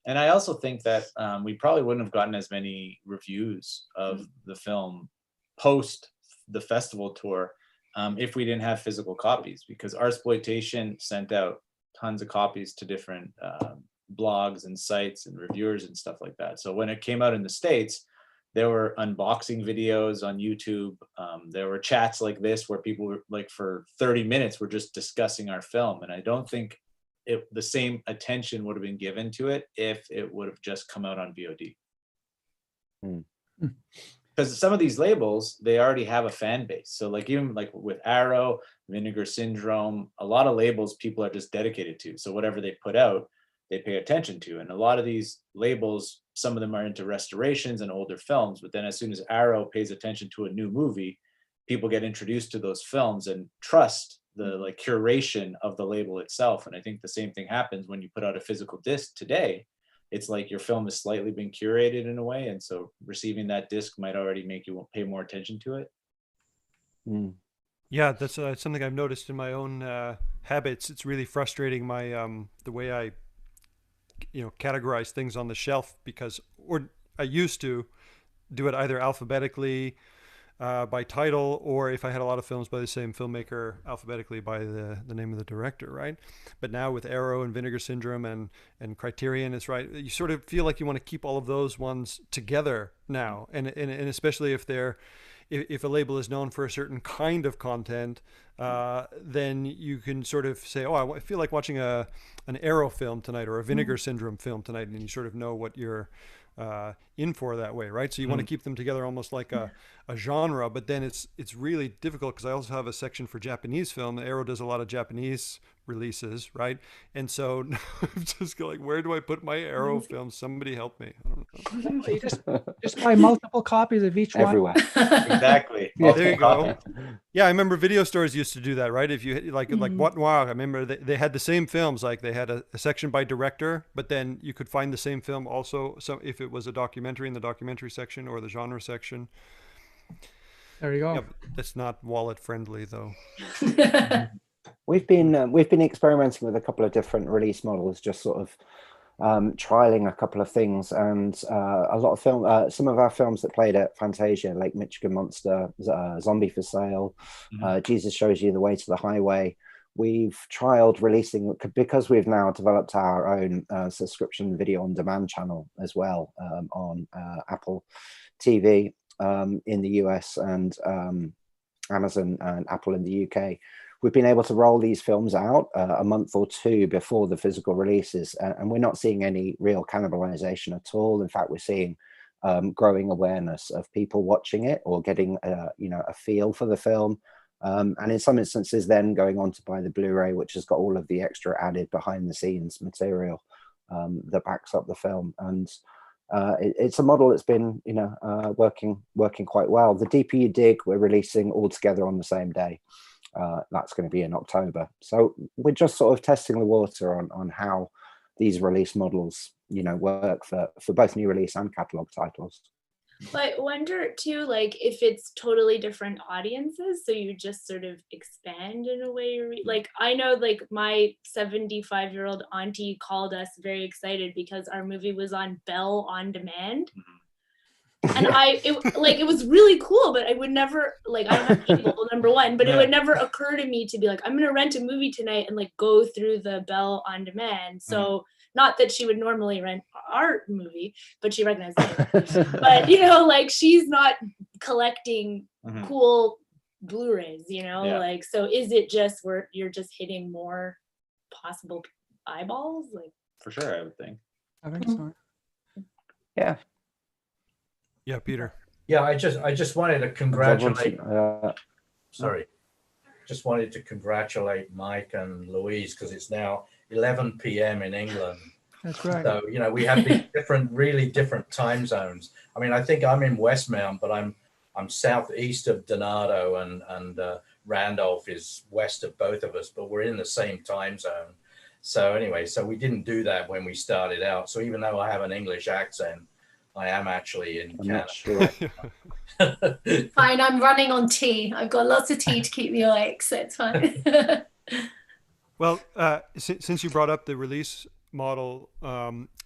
And I also think that we probably wouldn't have gotten as many reviews of the film post the festival tour if we didn't have physical copies, because Artsploitation sent out tons of copies to different blogs and sites and reviewers and stuff like that. So when it came out in the States, there were unboxing videos on YouTube. There were chats like this where people were like for 30 minutes were just discussing our film. And I don't think the same attention would have been given to it if it would have just come out on VOD. Because some of these labels, they already have a fan base. So like even like with Arrow, Vinegar Syndrome, a lot of labels people are just dedicated to. So whatever they put out, they pay attention to. And a lot of these labels, some of them are into restorations and older films, but then as soon as Arrow pays attention to a new movie, people get introduced to those films and trust the like curation of the label itself. And I think the same thing happens when you put out a physical disc today. It's like your film has slightly been curated in a way. And so receiving that disc might already make you pay more attention to it. Yeah, that's something I've noticed in my own habits. It's really frustrating my the way I categorize things on the shelf, because I used to do it either alphabetically by title, or if I had a lot of films by the same filmmaker, alphabetically by the name of the director, right? But now with Arrow and Vinegar Syndrome and Criterion, it's right. You sort of feel like you want to keep all of those ones together now, and especially if a label is known for a certain kind of content, then you can sort of say, oh, I feel like watching an Arrow film tonight or a Vinegar Syndrome film tonight, and you sort of know what you're in for that way, right? So you want to keep them together almost like a genre, but then it's really difficult because I also have a section for Japanese film. Arrow does a lot of Japanese releases, right? And so I'm just going, where do I put my Arrow films? Somebody help me. I don't know. You just buy multiple copies of each one. Everywhere. Exactly. Yeah, there you go. Yeah, I remember video stores used to do that, right? If you like What Wow, I remember they had the same films, like they had a section by director, but then you could find the same film also. So if it was a documentary in the documentary section or the genre section. There you go. Yeah, that's not wallet friendly though. We've been experimenting with a couple of different release models, just sort of trialing a couple of things, and a lot of some of our films that played at Fantasia, like Michigan Monster, Zombie for Sale, Jesus Shows You the Way to the Highway. We've trialed releasing, because we've now developed our own subscription video on demand channel as well, on Apple TV in the US, and Amazon and Apple in the UK. We've been able to roll these films out a month or two before the physical releases, and we're not seeing any real cannibalization at all. In fact, we're seeing growing awareness of people watching it or getting a feel for the film, and in some instances then going on to buy the Blu-ray, which has got all of the extra added behind the scenes material that backs up the film. And it's a model that's been working quite well. The Deeper You Dig, we're releasing all together on the same day. That's going to be in October. So we're just sort of testing the water on how these release models, work for both new release and catalog titles. But wonder too, like if it's totally different audiences, so you just sort of expand in a way. Like I know, like my 75-year-old auntie called us very excited because our movie was on Bell On Demand. And it was really cool, but I would never, like, I don't have cable, number one, but it would never occur to me to be like, I'm going to rent a movie tonight and like go through the Bell On Demand. So not that she would normally rent our movie, but she recognized it. But, like she's not collecting cool Blu-rays, like, so is it just where you're just hitting more possible eyeballs? Like, For sure, I would think. I think so. Yeah. Yeah, Peter. Yeah, I just wanted to congratulate. Just wanted to congratulate Mike and Louise because it's now 11 p.m. in England. That's right. So we have these really different time zones. I mean, I think I'm in Westmount, but I'm southeast of Donato, and Randolph is west of both of us, but we're in the same time zone. So anyway, we didn't do that when we started out. So even though I have an English accent, I am actually in Canada. Sure. Fine, I'm running on tea. I've got lots of tea to keep me awake, so it's fine. Well, since you brought up the release model,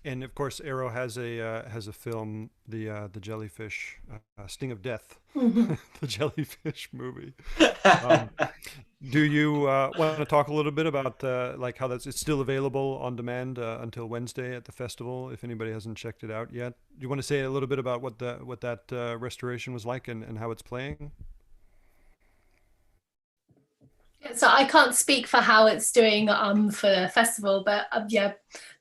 and of course, Arrow has a film, the Jellyfish, Sting of Death, the Jellyfish movie. Do you want to talk a little bit about like how it's still available on demand until Wednesday at the festival? If anybody hasn't checked it out yet, do you want to say a little bit about what that restoration was like and how it's playing? So I can't speak for how it's doing for the festival, but yeah,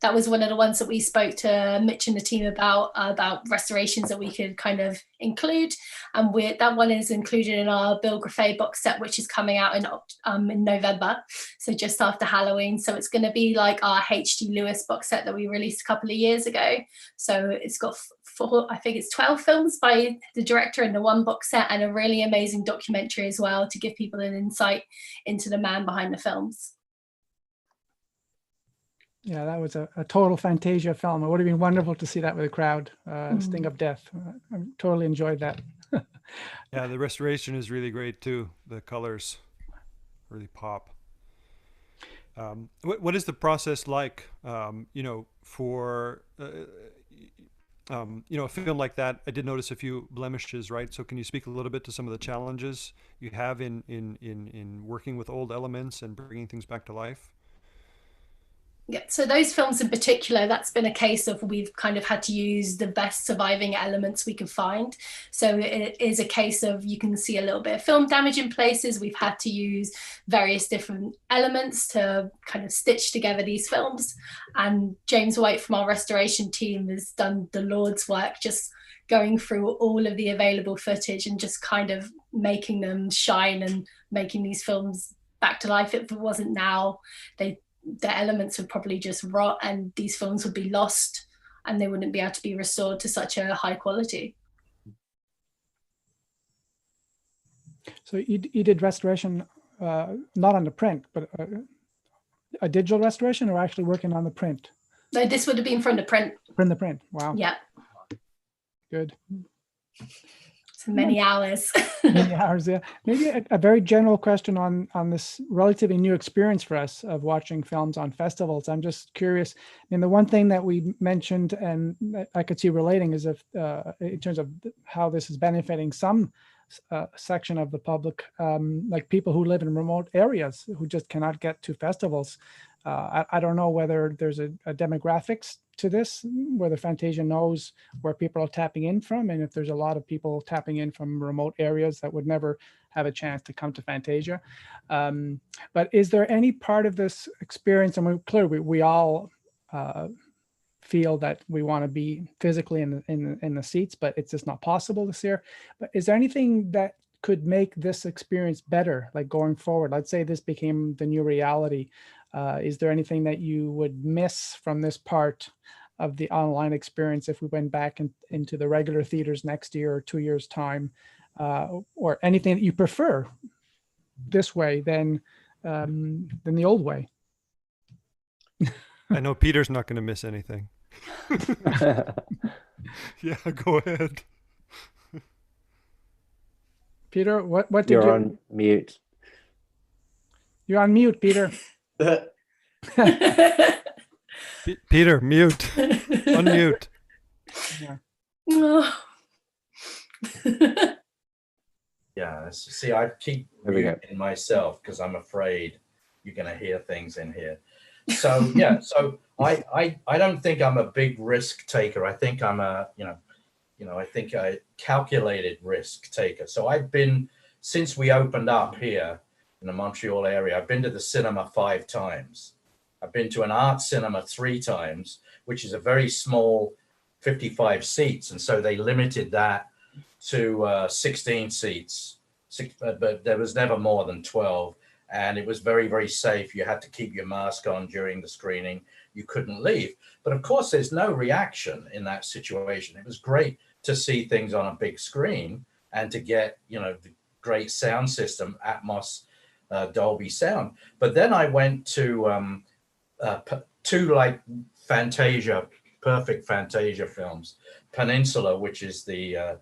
that was one of the ones that we spoke to Mitch and the team about restorations that we could kind of include, and that one is included in our Bill Grafé box set, which is coming out in November, so just after Halloween. So it's going to be like our H.G. Lewis box set that we released a couple of years ago. So it's got I think it's 12 films by the director in the one box set, and a really amazing documentary as well to give people an insight into the man behind the films. Yeah, that was a total Fantasia film. It would have been wonderful to see that with a crowd. Sting of Death. I totally enjoyed that. Yeah, the restoration is really great too. The colors really pop. What is the process like? For a film like that? I did notice a few blemishes, right? So can you speak a little bit to some of the challenges you have in working with old elements and bringing things back to life? Yeah, so those films in particular, that's been a case of we've kind of had to use the best surviving elements we could find. So it is a case of you can see a little bit of film damage in places. We've had to use various different elements to kind of stitch together these films. And James White from our restoration team has done the Lord's work, just going through all of the available footage and just kind of making them shine and making these films back to life. If it wasn't now, the elements would probably just rot and these films would be lost and they wouldn't be able to be restored to such a high quality. So you did restoration, not on the print, but a digital restoration, or actually working on the print? No, this would have been from the print. From the print. Wow. Yeah. Good. So many hours. Many hours, yeah. Maybe a very general question on this relatively new experience for us of watching films on festivals. I'm just curious. I mean, the one thing that we mentioned and I could see relating is if in terms of how this is benefiting some section of the public, like people who live in remote areas who just cannot get to festivals. I don't know whether there's a demographics to this, whether Fantasia knows where people are tapping in from, and if there's a lot of people tapping in from remote areas that would never have a chance to come to Fantasia. But is there any part of this experience, and clearly we all feel that we want to be physically in the seats, but it's just not possible this year. But is there anything that could make this experience better, like going forward? Let's say this became the new reality. Is there anything that you would miss from this part of the online experience if we went back into the regular theaters next year or 2 years' time, or anything that you prefer this way than the old way? I know Peter's not going to miss anything. Yeah, go ahead. Peter, what did You're on mute. You're on mute, Peter. Peter, mute. Unmute. Yeah. Yeah, see, I keep muting myself because I'm afraid you're going to hear things in here. So yeah, so I don't think I'm a big risk taker. I think I'm a I think a calculated risk taker. So I've been, since we opened up here in the Montreal area, I've been to the cinema 5 times. I've been to an art cinema 3 times, which is a very small 55 seats, and so they limited that to 16 seats, but there was never more than 12. And it was very, very safe. You had to keep your mask on during the screening. You couldn't leave. But of course, there's no reaction in that situation. It was great to see things on a big screen and to get, the great sound system, Atmos, Dolby sound. But then I went to 2 like Fantasia, perfect Fantasia films. Peninsula, which is the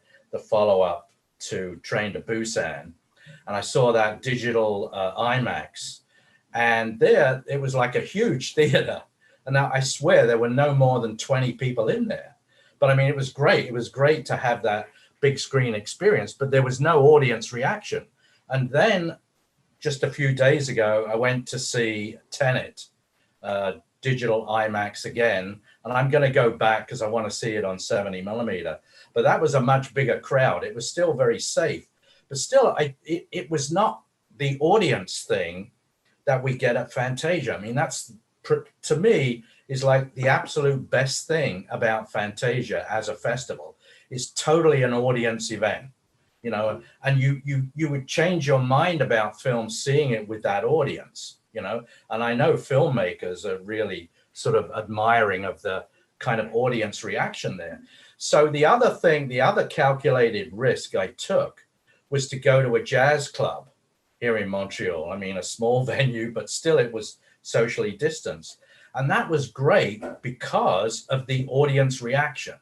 follow-up to Train to Busan. And I saw that digital IMAX, and there it was like a huge theater. And now I swear there were no more than 20 people in there. But I mean, it was great. It was great to have that big screen experience, but there was no audience reaction. And then just a few days ago, I went to see Tenet, digital IMAX again. And I'm going to go back because I want to see it on 70 millimeter. But that was a much bigger crowd. It was still very safe. But still, it was not the audience thing that we get at Fantasia. I mean, that's, to me, is like the absolute best thing about Fantasia as a festival. Is totally an audience event, and you would change your mind about films seeing it with that audience, and I know filmmakers are really sort of admiring of the kind of audience reaction there. So the other calculated risk I took was to go to a jazz club here in Montreal. I mean, a small venue, but still it was socially distanced. And that was great because of the audience reaction.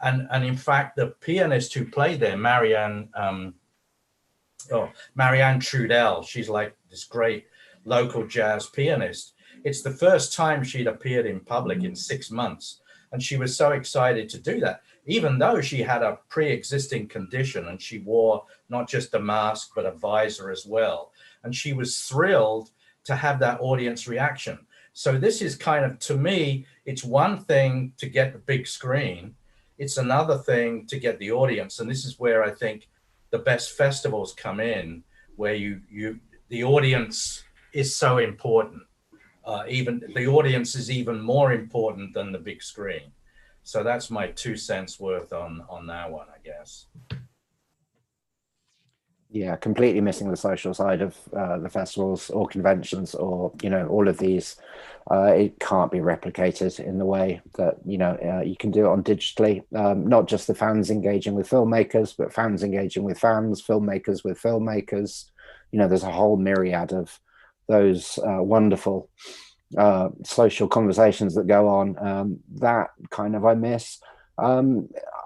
And in fact, the pianist who played there, Marianne Trudel, she's like this great local jazz pianist. It's the first time she'd appeared in public in 6 months. And she was so excited to do that, even though she had a pre-existing condition and she wore not just a mask, but a visor as well. And she was thrilled to have that audience reaction. So this is kind of, to me, it's one thing to get the big screen. It's another thing to get the audience. And this is where I think the best festivals come in, where the audience is so important. Even the audience is even more important than the big screen. So that's my 2 cents worth on that one, I guess. Yeah, completely missing the social side of the festivals or conventions or, all of these. It can't be replicated in the way that, you can do it on digitally. Not just the fans engaging with filmmakers, but fans engaging with fans, filmmakers with filmmakers. There's a whole myriad of those wonderful social conversations that go on. That kind of I miss.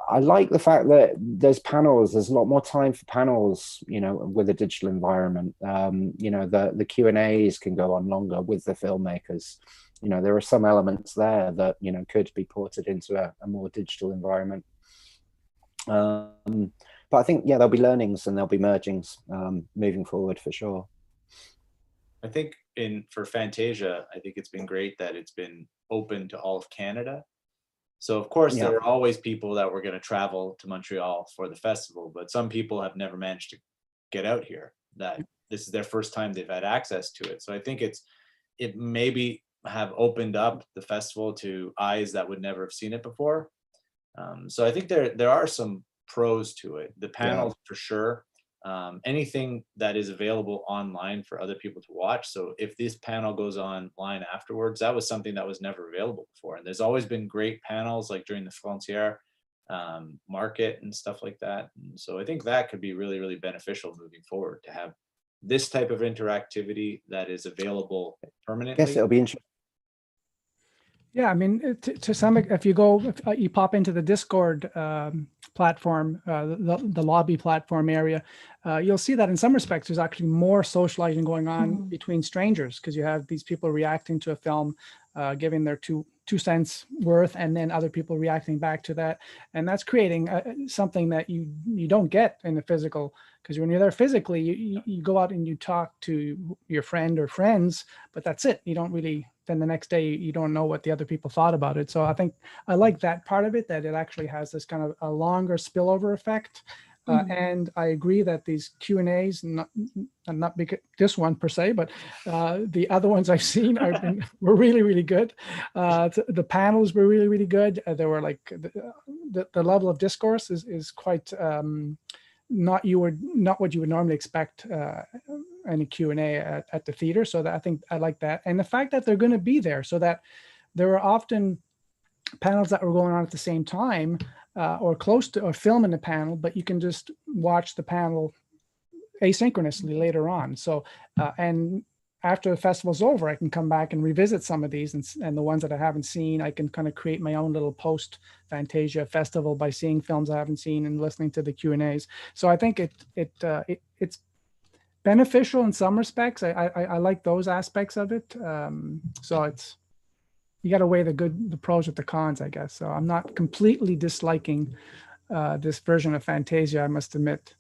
I like the fact that there's panels. There's a lot more time for panels, with a digital environment. The Q&As can go on longer with the filmmakers. There are some elements there that, could be ported into a more digital environment. But I think, there'll be learnings and there'll be mergings moving forward for sure. I think for Fantasia, I think it's been great that it's been open to all of Canada. So of course, there are always people that were going to travel to Montreal for the festival, but some people have never managed to get out here, that this is their first time they've had access to it. So I think it maybe have opened up the festival to eyes that would never have seen it before. So I think there are some pros to it. The panels for sure. Anything that is available online for other people to watch. So if this panel goes online afterwards, that was something that was never available before. And there's always been great panels like during the Frontier market and stuff like that. And so I think that could be really, really beneficial moving forward to have this type of interactivity that is available permanently. I guess it'll be interesting. Yeah, I mean, to some, if you pop into the Discord platform, the lobby platform area, you'll see that in some respects, there's actually more socializing going on between strangers, because you have these people reacting to a film, giving their two cents worth, and then other people reacting back to that. And that's creating something that you don't get in the physical, because when you're there physically, you go out and you talk to your friend or friends, but that's it. You don't really, then the next day you don't know what the other people thought about it. So I think I like that part of it, that it actually has this kind of a longer spillover effect. And I agree that these Q&As, not because this one per se, but the other ones I've seen were really, really good. The panels were really, really good. There were like the level of discourse is quite not what you would normally expect in a Q&A at the theater. So that I think I like that, and the fact that they're going to be there, so that there are often panels that were going on at the same time. Or close to, or film in the panel, but you can just watch the panel asynchronously later on. So, and after the festival's over, I can come back and revisit some of these, and the ones that I haven't seen, I can kind of create my own little post Fantasia festival by seeing films I haven't seen and listening to the Q&As. So I think it's beneficial in some respects. I like those aspects of it. So you got to weigh the pros with the cons, I guess. So I'm not completely disliking this version of Fantasia, I must admit.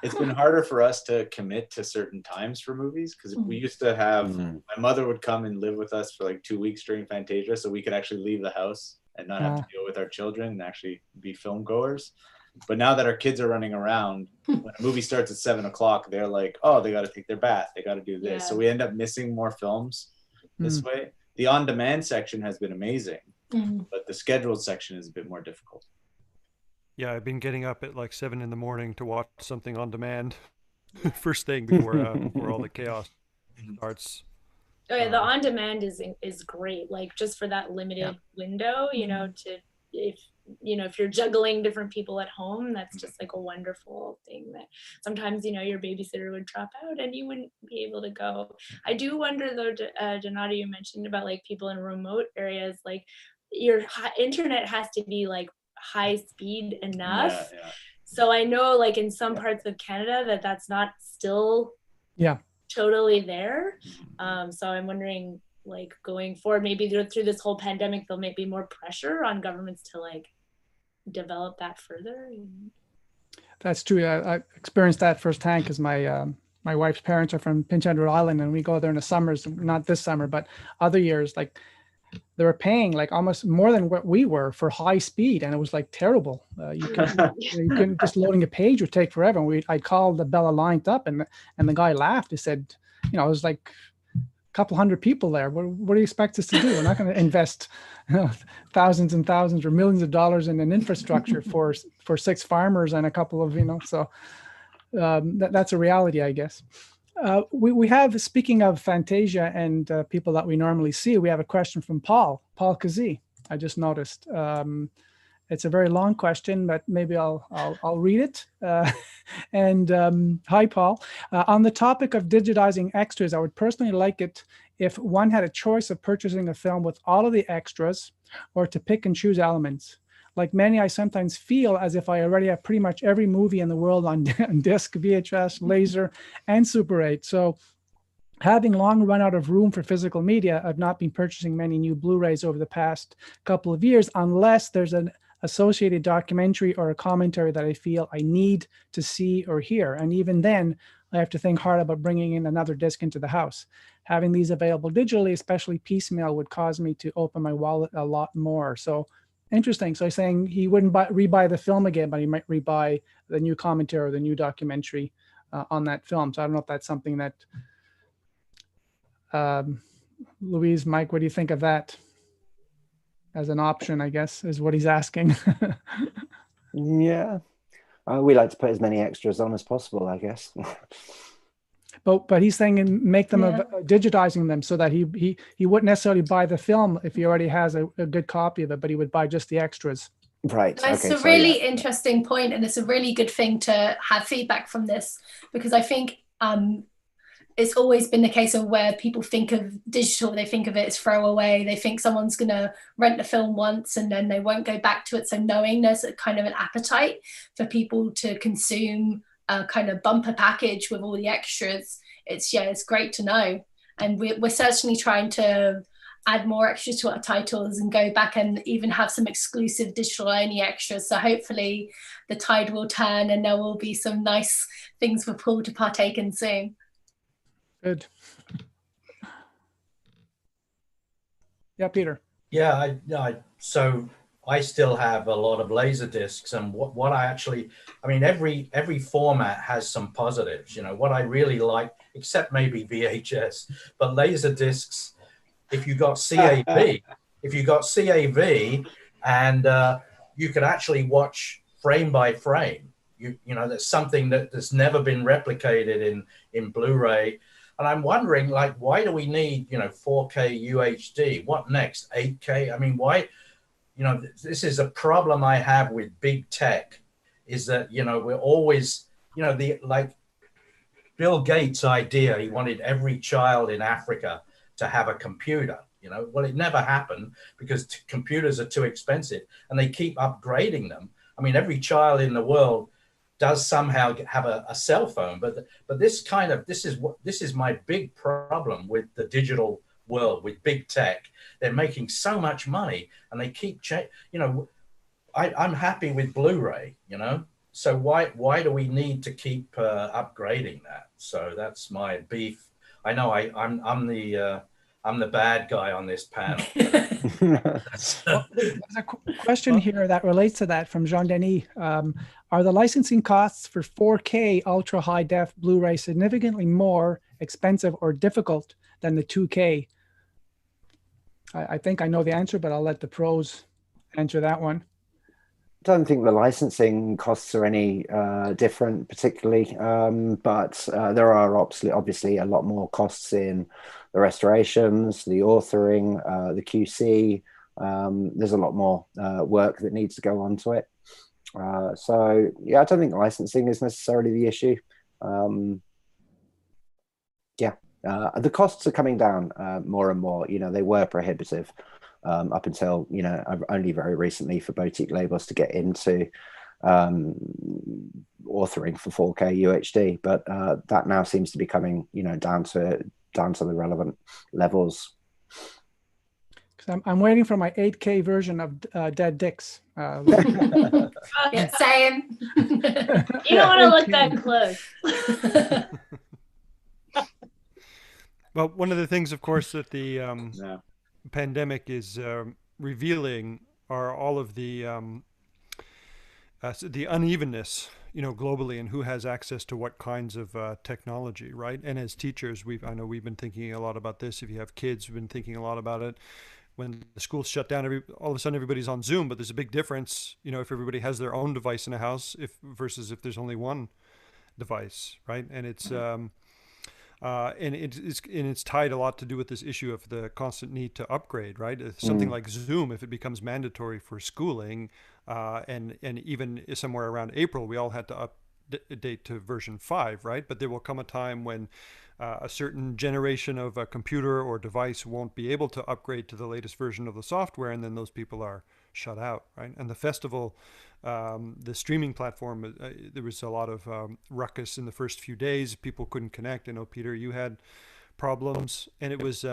It's been harder for us to commit to certain times for movies, because we used to have, my mother would come and live with us for like 2 weeks during Fantasia, so we could actually leave the house and not have to deal with our children and actually be film goers. But now that our kids are running around, when a movie starts at 7 o'clock, they're like, oh, they got to take their bath, they got to do this. So we end up missing more films this way. The on-demand section has been amazing, but the scheduled section is a bit more difficult. Yeah, I've been getting up at like 7 a.m. to watch something on demand first thing before all the chaos starts. Oh yeah, the on-demand is great. Like just for that limited window, if you're juggling different people at home, that's just like a wonderful thing that sometimes, your babysitter would drop out and you wouldn't be able to go. I do wonder though, Donato, you mentioned about like people in remote areas, like your internet has to be like high speed enough. So I know like in some parts of Canada that's not still totally there. So I'm wondering, like going forward, maybe through this whole pandemic, there'll may be more pressure on governments to like develop that further. That's true. I experienced that firsthand, because my wife's parents are from Prince Edward Island, and we go there in the summers, not this summer, but other years, like they were paying like almost more than what we were for high speed. And it was like terrible. You couldn't just loading a page would take forever. And I called the Bella lined up, and the guy laughed. He said, it was like couple hundred people there. What do you expect us to do? We're not going to invest thousands and thousands or millions of dollars in an infrastructure for 6 farmers and a couple of, so that's a reality, I guess. We have, speaking of Fantasia and people that we normally see, we have a question from Paul Kazee. I just noticed. It's a very long question, but maybe I'll read it. Hi, Paul. On the topic of digitizing extras, I would personally like it if one had a choice of purchasing a film with all of the extras or to pick and choose elements. Like many, I sometimes feel as if I already have pretty much every movie in the world on disc, VHS, laser, and Super 8. So having long run out of room for physical media, I've not been purchasing many new Blu-rays over the past couple of years, unless there's an associated documentary or a commentary that I feel I need to see or hear. And even then, I have to think hard about bringing in another disc into the house. Having these available digitally, especially piecemeal, would cause me to open my wallet a lot more. So interesting. So he's saying he wouldn't rebuy the film again, but he might rebuy the new commentary or the new documentary on that film. So I don't know if that's something that, Louise, Mike, what do you think of that? As an option, I guess, is what he's asking. Yeah. We like to put as many extras on as possible, I guess. But he's saying make them digitizing them so that he wouldn't necessarily buy the film if he already has a good copy of it, but he would buy just the extras. Right. That's a really interesting point, and it's a really good thing to have feedback from this, because I think it's always been the case of where people think of digital, they think of it as throwaway. They think someone's going to rent the film once and then they won't go back to it. So knowing there's a kind of an appetite for people to consume a kind of bumper package with all the extras, it's great to know. And we're certainly trying to add more extras to our titles and go back and even have some exclusive digital only extras. So hopefully the tide will turn and there will be some nice things for Paul to partake in soon. Good. Yeah, Peter. Yeah, so I still have a lot of laser discs, and what I mean, every format has some positives. You know, what I really like, except maybe VHS, but laser discs. If you got CAV, and you could actually watch frame by frame. You know, that's something that's never been replicated in Blu-ray. And I'm wondering, like, why do we need, 4K UHD? What next? 8K? I mean, why? This is a problem I have with big tech, is that, we're always, like Bill Gates' idea, he wanted every child in Africa to have a computer. Well, it never happened because computers are too expensive and they keep upgrading them. I mean, every child in the world does somehow have a cell phone, but this is my big problem with the digital world, with big tech. They're making so much money and they keep I'm happy with Blu-ray, so why do we need to keep upgrading that? So that's my beef. I know I'm the bad guy on this panel. Well, there's a question here that relates to that from Jean Denis. Are the licensing costs for 4K ultra high def Blu-ray significantly more expensive or difficult than the 2K? I think I know the answer, but I'll let the pros answer that one. I don't think the licensing costs are any different particularly, but there are obviously a lot more costs in the restorations, the authoring, the QC. There's a lot more work that needs to go onto it. So yeah, I don't think licensing is necessarily the issue. The costs are coming down more and more. They were prohibitive up until only very recently for boutique labels to get into authoring for 4K UHD, but that now seems to be coming down to the relevant levels. I'm waiting for my 8K version of Dead Dicks. Yeah, same. You don't want to look that close. Well, one of the things, of course, that the pandemic is revealing are all of the unevenness, globally, and who has access to what kinds of technology, right? And as teachers, I know we've been thinking a lot about this. If you have kids, we've been thinking a lot about it. When the schools shut down, all of a sudden everybody's on Zoom, but there's a big difference, if everybody has their own device in a house versus if there's only one device, right? And it's tied a lot to do with this issue of the constant need to upgrade, right? If something like Zoom, if it becomes mandatory for schooling, and even somewhere around April, we all had to update to version 5, right? But there will come a time when a certain generation of a computer or device won't be able to upgrade to the latest version of the software, and then those people are shut out, right? And the festival, the streaming platform, there was a lot of ruckus in the first few days. People couldn't connect. I know, Peter, you had problems, and it was,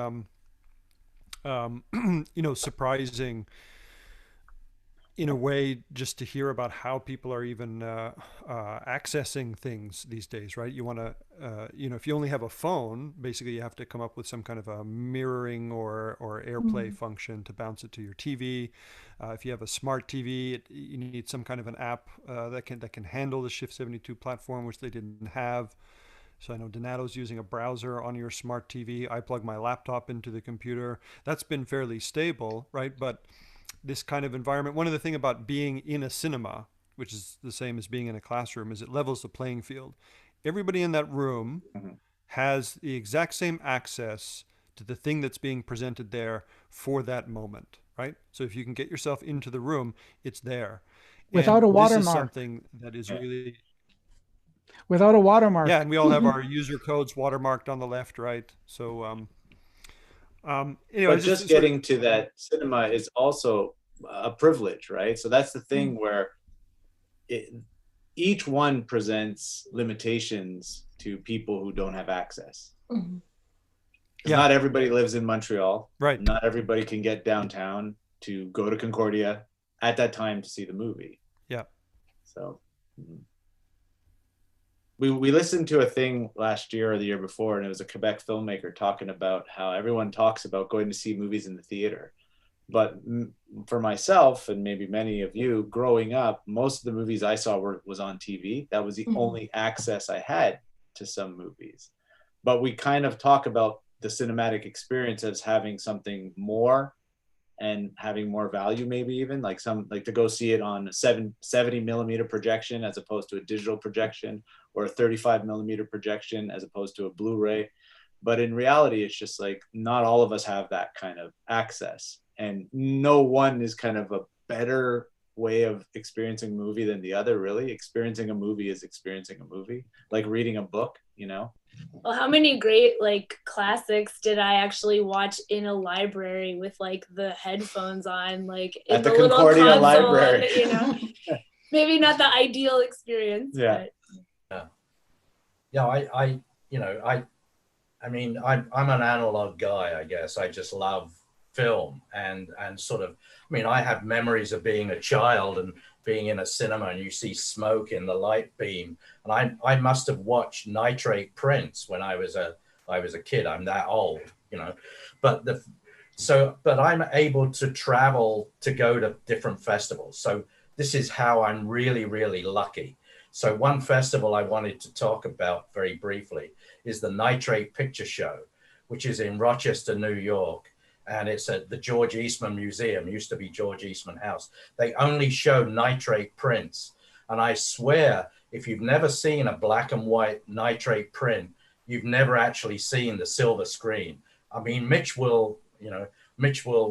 surprising in a way just to hear about how people are even accessing things these days, right? You want to, if you only have a phone, basically you have to come up with some kind of a mirroring or AirPlay function to bounce it to your TV. If you have a smart TV, you need some kind of an app that can handle the Shift 72 platform, which they didn't have. So I know Donato's using a browser on your smart TV. I plug my laptop into the computer. That's been fairly stable, right? But this kind of environment, one of the things about being in a cinema, which is the same as being in a classroom, is it levels the playing field. Everybody in that room has the exact same access to the thing that's being presented there for that moment, right? So if you can get yourself into the room, it's there. Without a watermark. This is something that is really... Without a watermark. Yeah, and we all have our user codes watermarked on the left, right? So... anyway, but just getting to that cinema is also a privilege, right? So that's the thing where each one presents limitations to people who don't have access. Not everybody lives in Montreal. Right. Not everybody can get downtown to go to Concordia at that time to see the movie. Yeah. So we listened to a thing last year or the year before, and it was a Quebec filmmaker talking about how everyone talks about going to see movies in the theater. But for myself, and maybe many of you, growing up, most of the movies I saw was on TV. That was the only access I had to some movies. But we kind of talk about the cinematic experience as having something more and having more value, maybe even like to go see it on a 70 millimeter projection as opposed to a digital projection, or a 35 millimeter projection as opposed to a Blu-ray. But in reality, it's just like not all of us have that kind of access, and no one is kind of a better way of experiencing a movie than the other. Really, experiencing a movie is experiencing a movie, like reading a book, Well, how many great classics did I actually watch in a library with the headphones on, in at the little Concordia console, Library? Maybe not the ideal experience. Yeah. But. I mean, I'm an analog guy, I guess. I just love film and sort of, I have memories of being a child and being in a cinema, and you see smoke in the light beam. And I must have watched nitrate prints when I was a kid. I'm that old, but I'm able to travel to go to different festivals. So this is how I'm really, really lucky. So one festival I wanted to talk about very briefly is the Nitrate Picture Show, which is in Rochester, New York. And it's at the George Eastman Museum, used to be George Eastman House. They only show nitrate prints. And I swear, if you've never seen a black and white nitrate print, you've never actually seen the silver screen. I mean, Mitch will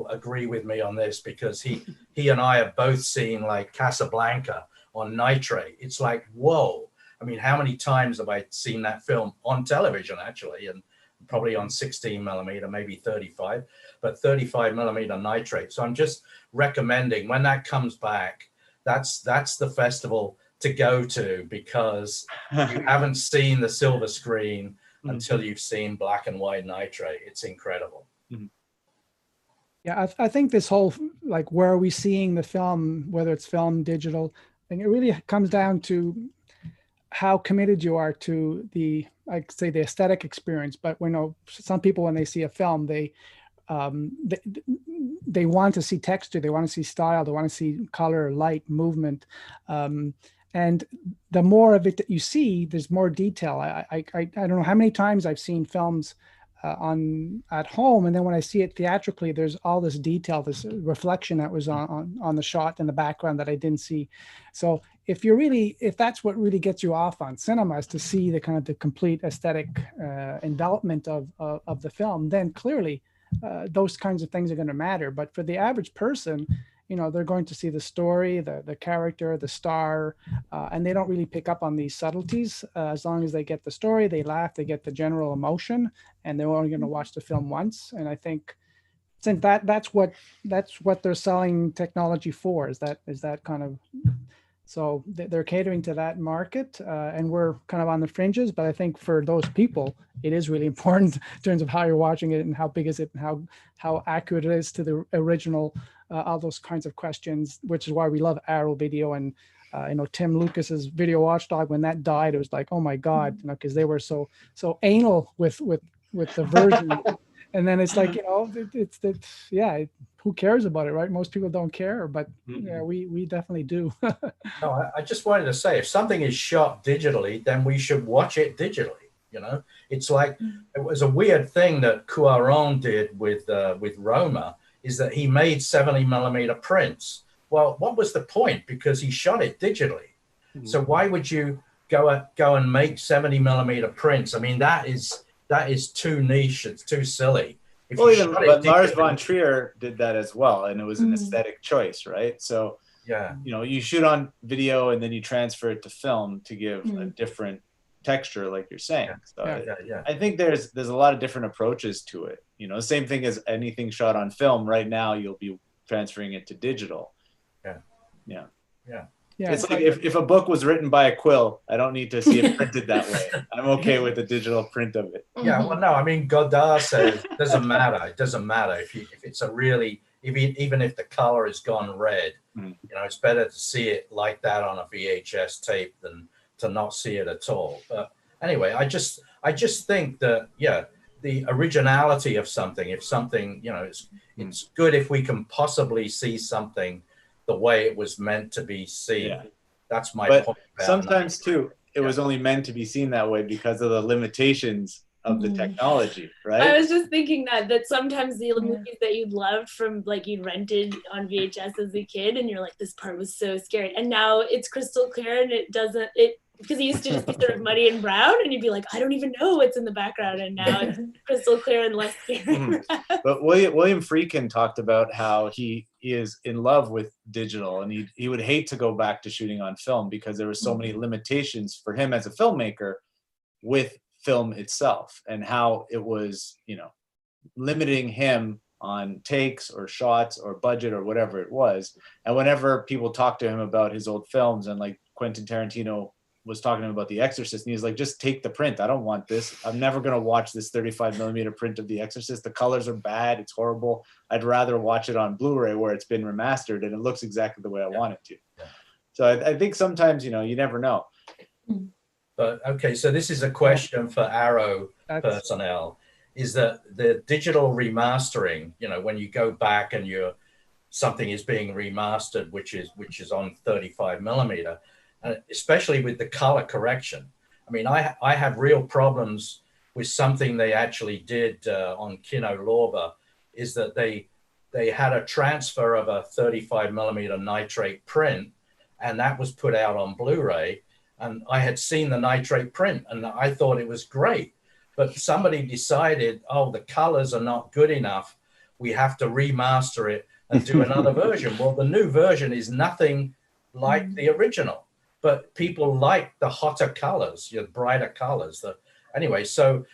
agree with me on this, because he and I have both seen Casablanca on nitrate. It's like, whoa. I mean, how many times have I seen that film on television, actually, and probably on 16 millimeter, maybe 35, but 35 millimeter nitrate. So I'm just recommending, when that comes back, that's the festival to go to, because you haven't seen the silver screen until you've seen black and white nitrate. It's incredible. Yeah, I think this whole, where are we seeing the film, whether it's film, digital, I think it really comes down to how committed you are to the aesthetic experience. But some people, when they see a film, they want to see texture, they want to see style, they want to see color, light, movement, and the more of it that you see, there's more detail. I don't know how many times I've seen films at home, and then when I see it theatrically, there's all this detail, this reflection that was on the shot in the background that I didn't see. So if that's what really gets you off on cinema, is to see the kind of the complete aesthetic envelopment of the film, then clearly those kinds of things are going to matter. But for the average person, they're going to see the story, the character, the star, and they don't really pick up on these subtleties. As long as they get the story, they laugh, they get the general emotion, and they're only going to watch the film once. And I think since that's what they're selling technology for, is that kind of, so they're catering to that market, and we're kind of on the fringes. But I think for those people, it is really important in terms of how you're watching it and how big is it and how accurate it is to the original, all those kinds of questions, which is why we love Arrow Video. And Tim Lucas's Video Watchdog, when that died, it was like, oh my God, because they were so anal with the version. And then it's like, who cares about it, right? Most people don't care, but yeah, we definitely do. No, I just wanted to say, if something is shot digitally, then we should watch it digitally. It's like, it was a weird thing that Cuarón did with Roma, is that he made 70mm prints. Well, what was the point? Because he shot it digitally. So why would you go and make 70mm prints? I mean, that is too niche. It's too silly. But Lars von Trier did that as well, and it was an aesthetic choice, right? So yeah, you shoot on video and then you transfer it to film to give a different texture, like you're saying. I think there's a lot of different approaches to it. Same thing as anything shot on film. Right now, you'll be transferring it to digital. Yeah, it's like if a book was written by a quill, I don't need to see it printed that way. I'm okay with the digital print of it. Yeah, well, no, I mean, Godard says it doesn't matter. It doesn't matter if it's a really, even if the color is gone red, it's better to see it like that on a VHS tape than to not see it at all. But anyway, I just think that, the originality of something, if something, it's good if we can possibly see something the way it was meant to be seen. Yeah. That's my point. Sometimes too, it was only meant to be seen that way because of the limitations of the technology, right? I was just thinking that sometimes the movies that you loved from, like, you rented on VHS as a kid, and you're like, this part was so scary, and now it's crystal clear, and because it used to just be sort of muddy and brown, and you'd be like, I don't even know what's in the background, and now it's crystal clear and less scary. But William Friedkin talked about how he is in love with digital, and he would hate to go back to shooting on film because there were so many limitations for him as a filmmaker with film itself, and how it was, limiting him on takes or shots or budget or whatever it was. And whenever people talk to him about his old films, and like Quentin Tarantino was talking to him about The Exorcist, and he's like, just take the print. I don't want this. I'm never going to watch this 35mm print of The Exorcist. The colors are bad. It's horrible. I'd rather watch it on Blu-ray where it's been remastered and it looks exactly the way I want it to. So I think sometimes, you never know. But okay, so this is a question for Arrow personnel. Is that the digital remastering, when you go back and something is being remastered, which is on 35mm, especially with the color correction. I mean, I have real problems with something they actually did on Kino Lorber, is that they had a transfer of a 35mm nitrate print, and that was put out on Blu-ray. And I had seen the nitrate print, and I thought it was great. But somebody decided, the colors are not good enough. We have to remaster it and do another version. Well, the new version is nothing like the original. But people like the hotter colors, brighter colors. Anyway, so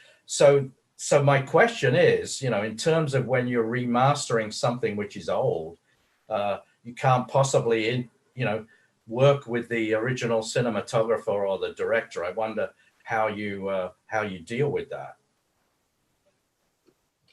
my question is, in terms of when you're remastering something which is old, you can't possibly, work with the original cinematographer or the director. I wonder how you deal with that.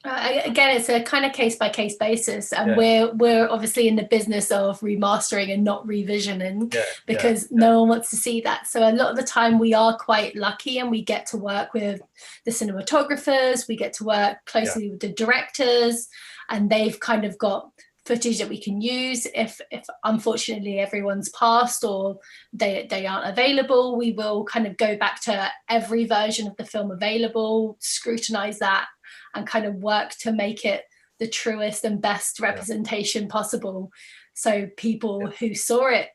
Again, it's a kind of case-by-case basis, and we're obviously in the business of remastering and not revisioning, because no one wants to see that. So a lot of the time we are quite lucky, and we get to work with the cinematographers, we get to work closely with the directors, and they've kind of got footage that we can use. If unfortunately everyone's passed or they aren't available, we will kind of go back to every version of the film available, scrutinize that, and kind of work to make it the truest and best representation possible. So people who saw it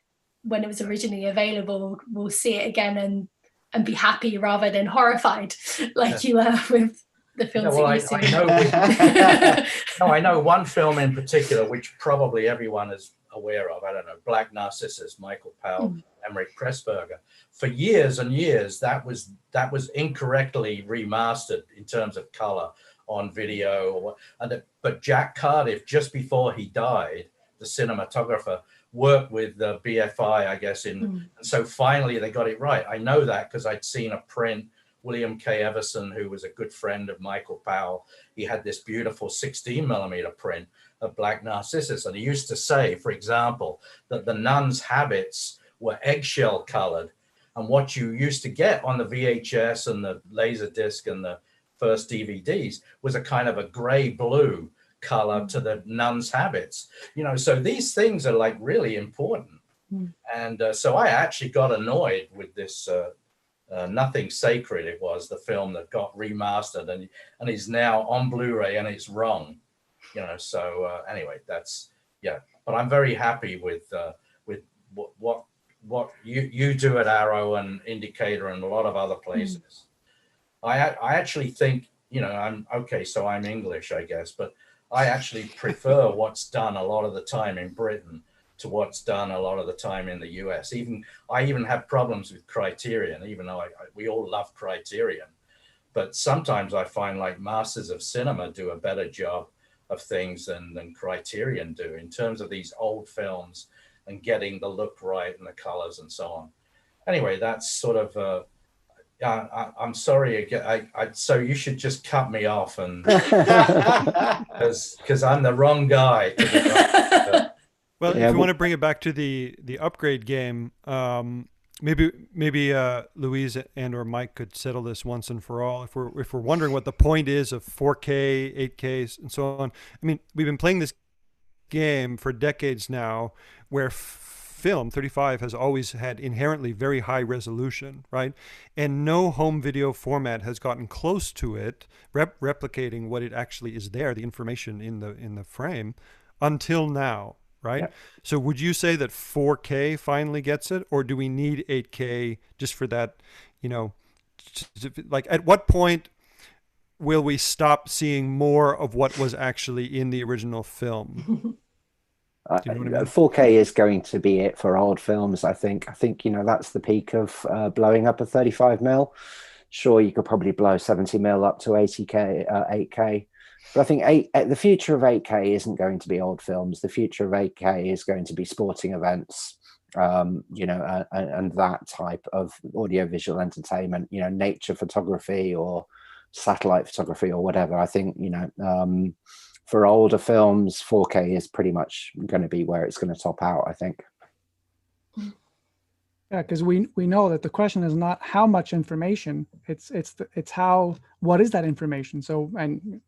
when it was originally available will see it again and be happy rather than horrified, like you were with the films well, that you've seen. I know one film in particular, which probably everyone is aware of. I don't know, Black Narcissus, Michael Powell, Emmerich Pressburger. For years and years, that was incorrectly remastered in terms of color on video. But Jack Cardiff, just before he died, the cinematographer, worked with the BFI, I guess, and so finally they got it right. I know that because I'd seen a print. William K. Everson, who was a good friend of Michael Powell, he had this beautiful 16 millimeter print of Black Narcissus. And he used to say, for example, that the nuns' habits were eggshell colored. And what you used to get on the VHS and the Laserdisc and the first DVDs was a kind of a gray blue color to the nuns' habits. So these things are like really important. And so I actually got annoyed with this Nothing Sacred, it was the film that got remastered and is now on Blu-ray, and it's wrong. So anyway, that's, yeah. But I'm very happy with what you do at Arrow and Indicator and a lot of other places. I actually think, I'm okay, so I'm English, I guess, but I actually prefer what's done a lot of the time in Britain to what's done a lot of the time in the US. I even have problems with Criterion, even though we all love Criterion. But sometimes I find like Masters of Cinema do a better job of things than Criterion do in terms of these old films and getting the look right and the colors and so on. Anyway, that's sort of, I'm sorry, so you should just cut me off and because I'm the wrong guy. Well, if you want to bring it back to the upgrade game, maybe Louise and or Mike could settle this once and for all. If we're wondering what the point is of 4K, 8K, and so on. I mean, we've been playing this game for decades now, where film 35 has always had inherently very high resolution, right? And no home video format has gotten close to it, replicating what it actually is there, the information in the frame, until now. Right. Yep. So would you say that 4K finally gets it, or do we need 8K just for that? Like at what point will we stop seeing more of what was actually in the original film? Do you know what I mean? 4K is going to be it for old films. I think that's the peak of blowing up a 35 mil. Sure, you could probably blow 70 mil up to 80K, 8K. But I think the future of 8K isn't going to be old films. The future of 8K is going to be sporting events, and that type of audiovisual entertainment, nature photography or satellite photography or whatever. I think, for older films, 4K is pretty much going to be where it's going to top out, I think. Yeah, because we know that the question is not how much information, it's what is that information? So, and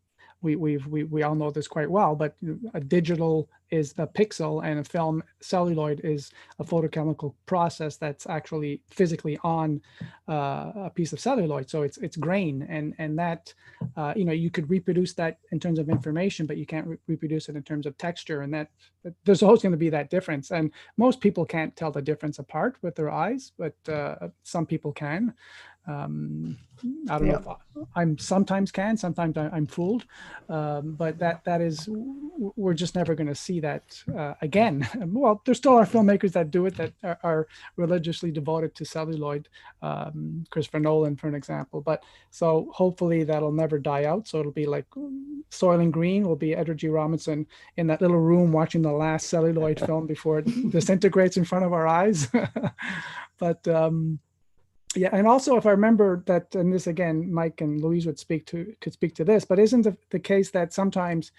we all know this quite well, but a digital is the pixel and a film celluloid is a photochemical process that's actually physically on a piece of celluloid. So it's grain, and that you could reproduce that in terms of information, but you can't reproduce it in terms of texture, and that there's always going to be that difference. And most people can't tell the difference apart with their eyes, but some people can. I don't know if I'm sometimes sometimes I'm fooled, but that is, we're just never going to see that again. Well, there still are filmmakers that do it, that are religiously devoted to celluloid, Christopher Nolan, for an example. But so hopefully that'll never die out. So it'll be like Soylent Green will be Edward G. Robinson in that little room watching the last celluloid film before it disintegrates in front of our eyes. But yeah, and also if I remember that, and this again, Mike and Louise could speak to this, but isn't the case that sometimes,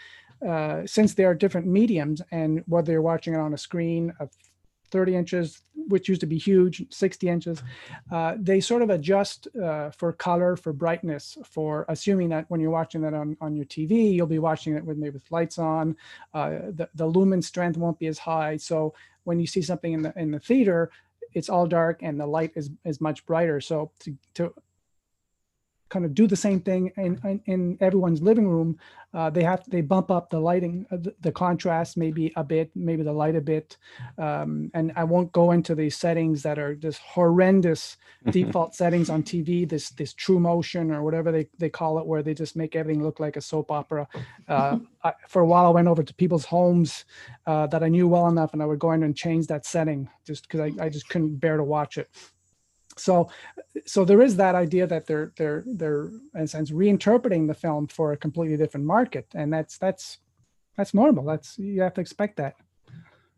since there are different mediums, and whether you're watching it on a screen of 30 inches, which used to be huge, 60 inches, they sort of adjust for color, for brightness, for assuming that when you're watching that on your TV, you'll be watching it with maybe with lights on, the lumen strength won't be as high. So when you see something in the theater, it's all dark and the light is much brighter. So kind of do the same thing in everyone's living room, they bump up the lighting, the contrast maybe a bit, maybe the light a bit. And I won't go into these settings that are just horrendous default settings on TV, this true motion or whatever they call it, where they just make everything look like a soap opera. For a while, I went over to people's homes that I knew well enough, and I would go in and change that setting just because I just couldn't bear to watch it. So there is that idea that they're in a sense reinterpreting the film for a completely different market, and that's normal. You have to expect that.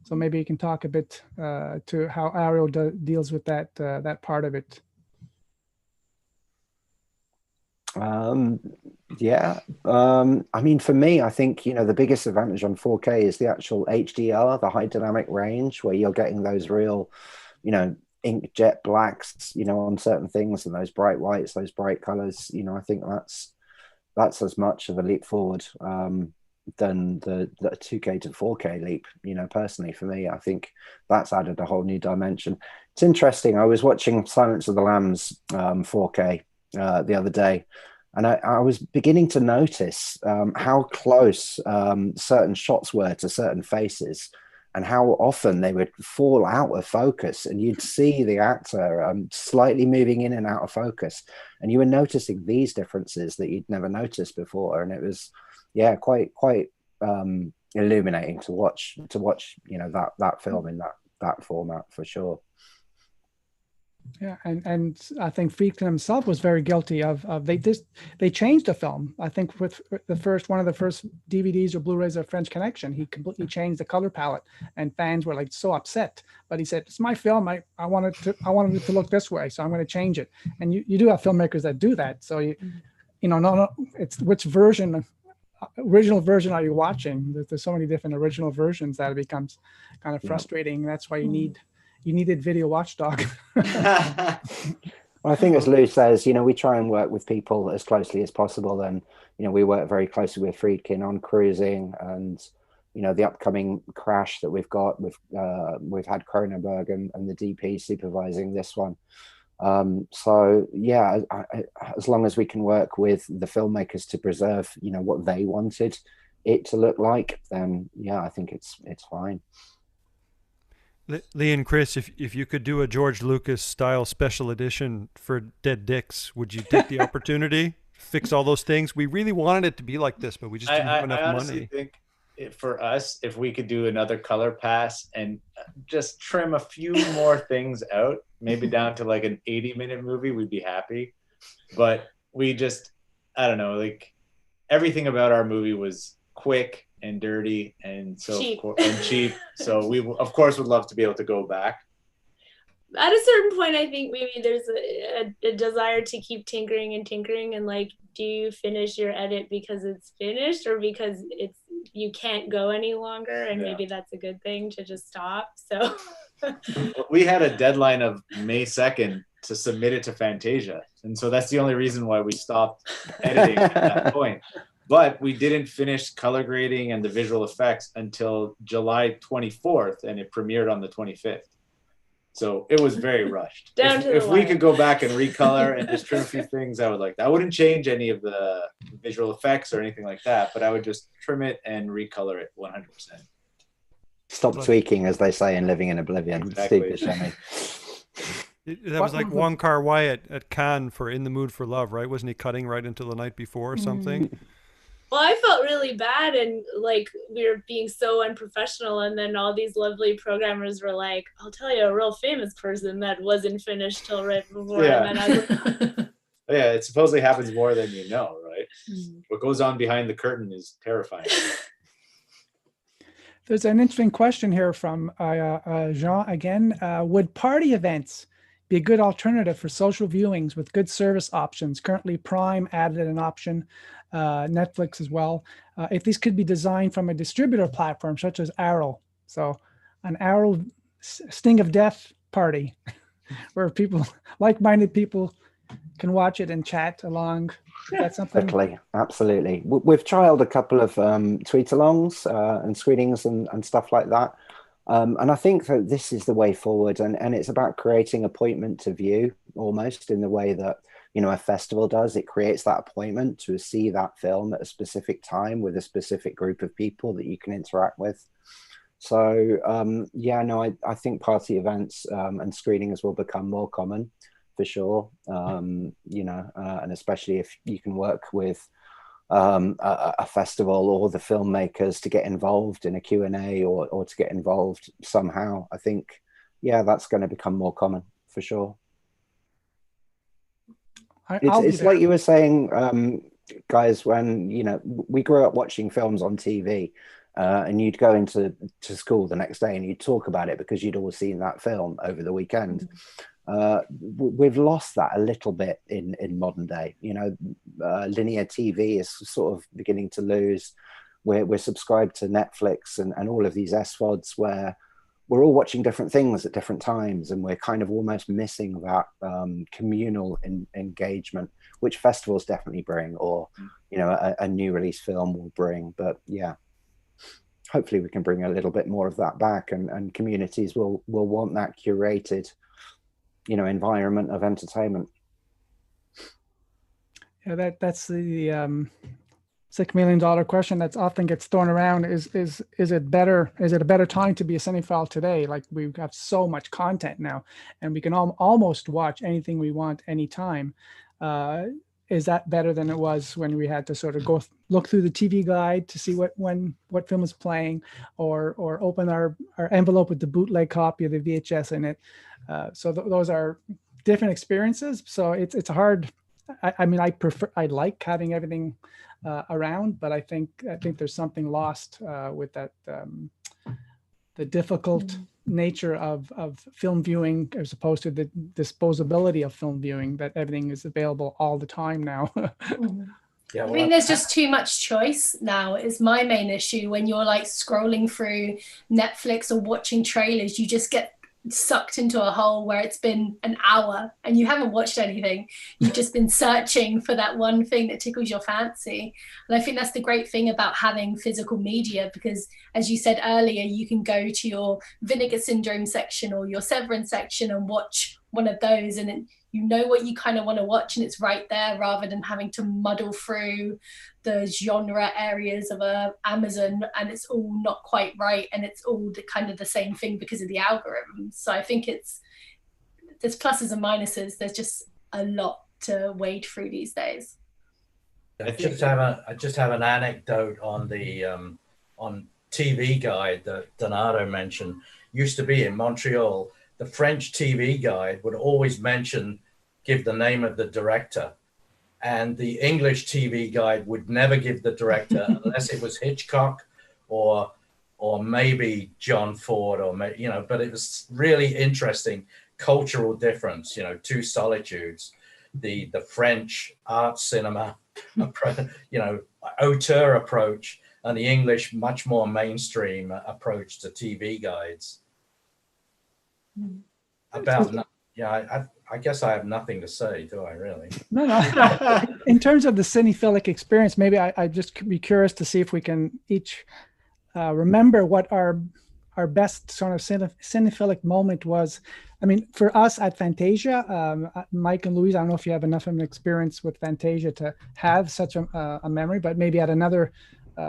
So maybe you can talk a bit to how Arrow deals with that part of it. Yeah. I mean, for me, I think, the biggest advantage on 4K is the actual HDR, the high dynamic range, where you're getting those real, inkjet blacks, on certain things, and those bright whites, those bright colors. I think that's as much of a leap forward than the 2K to 4K leap. Personally, for me, I think that's added a whole new dimension. It's interesting. I was watching Silence of the Lambs 4K the other day, and I was beginning to notice how close certain shots were to certain faces, and how often they would fall out of focus, and you'd see the actor slightly moving in and out of focus, and you were noticing these differences that you'd never noticed before. And it was, quite illuminating to watch that film in that format, for sure. Yeah, and I think Friedkin himself was very guilty of they changed the film. I think with one of the first DVDs or Blu-rays of French Connection, he completely changed the color palette, and fans were like so upset. But he said, "It's my film. I wanted it to look this way, so I'm going to change it." And you do have filmmakers that do that. So no, it's which original version are you watching? There's so many different original versions that it becomes kind of frustrating. That's why you needed Video Watchdog. Well, I think, as Lou says, we try and work with people as closely as possible. And, we work very closely with Friedkin on Cruising, and, the upcoming Crash that we've got. We've had Cronenberg and the DP supervising this one. So, yeah, as long as we can work with the filmmakers to preserve, what they wanted it to look like, then, yeah, I think it's fine. Lee and Chris, if you could do a George Lucas style special edition for Dead Dicks, would you take the opportunity? Fix all those things? We really wanted it to be like this, but we just didn't have enough money. I think for us, if we could do another color pass and just trim a few more things out, maybe down to like an 80-minute movie, we'd be happy. But we just, I don't know, like everything about our movie was quick and dirty and cheap. So we of course would love to be able to go back. At a certain point, I think maybe there's a desire to keep tinkering and like, do you finish your edit because it's finished or because you can't go any longer? And maybe that's a good thing to just stop. So we had a deadline of May 2nd to submit it to Fantasia, and so that's the only reason why we stopped editing at that point. But we didn't finish color grading and the visual effects until July 24th, and it premiered on the 25th. So it was very rushed. If we could go back and recolor and just trim a few things, I would like that. I wouldn't change any of the visual effects or anything like that, but I would just trim it and recolor it 100%. Stop tweaking, as they say in Living in Oblivion. Exactly. Steve Buscemi. That was like Wong Kar-wai at Cannes for In the Mood for Love, right? Wasn't he cutting right into the night before or something? Well, I felt really bad, and like we were being so unprofessional, and then all these lovely programmers were like, "I'll tell you a real famous person that wasn't finished till right before." Yeah. And then I was Yeah, it supposedly happens more than you know, right? What goes on behind the curtain is terrifying. There's an interesting question here from Jean again. Would party events be a good alternative for social viewings with good service options? Currently, Prime added an option, Netflix as well. If these could be designed from a distributor platform such as Arrow, so an Arrow Sting of Death party, where people, like-minded people, can watch it and chat along. That's something. Totally, absolutely. We've trialed a couple of tweet-alongs and screenings and stuff like that. And I think that this is the way forward, and it's about creating appointment to view, almost in the way that a festival does. It creates that appointment to see that film at a specific time with a specific group of people that you can interact with. So I think party events and screenings will become more common for sure. And especially if you can work with a festival or the filmmakers to get involved in a Q&A or to get involved somehow, I think, that's going to become more common for sure. It's like you were saying, guys, when, we grew up watching films on TV. And you'd go into school the next day and you'd talk about it because you'd all seen that film over the weekend. We've lost that a little bit in modern day. Linear TV is sort of beginning to lose. We're subscribed to Netflix and all of these SVODs where we're all watching different things at different times, and we're kind of almost missing that communal engagement, which festivals definitely bring, or a new release film will bring. But yeah, hopefully we can bring a little bit more of that back, and communities will want that curated, environment of entertainment. Yeah, that's the $6 million question that often gets thrown around. Is it a better time to be a cinephile today? Like, we've got so much content now, and we can almost watch anything we want anytime. Is that better than it was when we had to sort of go look through the TV guide to see what film is playing, or open our envelope with the bootleg copy of the VHS in it? So those are different experiences. So it's hard. I mean, I like having everything around, but I think there's something lost with that, the difficult nature of film viewing as opposed to the disposability of film viewing, that everything is available all the time now. Yeah, I think there's just too much choice now is my main issue. When you're like scrolling through Netflix or watching trailers, you just get sucked into a hole where it's been an hour and you haven't watched anything. You've just been searching for that one thing that tickles your fancy. And I think that's the great thing about having physical media, because as you said earlier, you can go to your Vinegar Syndrome section or your Severance section and watch one of those, and you know what you kind of want to watch and it's right there, rather than having to muddle through the genre areas of Amazon and it's all not quite right and it's all kind of the same thing because of the algorithms. So I think there's pluses and minuses. There's just a lot to wade through these days. I just have an anecdote on the on TV Guide that Donato mentioned. Used to be in Montreal. The French TV Guide would always give the name of the director, and the English TV Guide would never give the director unless it was Hitchcock or maybe John Ford, or but it was really interesting cultural difference. Two solitudes, the French art cinema, auteur approach, and the English much more mainstream approach to TV guides. I guess I have nothing to say, do I really? No. In terms of the cinephilic experience, maybe I just be curious to see if we can each remember what our best sort of cinephilic moment was. I mean, for us at Fantasia, Mike and Louise, I don't know if you have enough of an experience with Fantasia to have such a memory, but maybe at another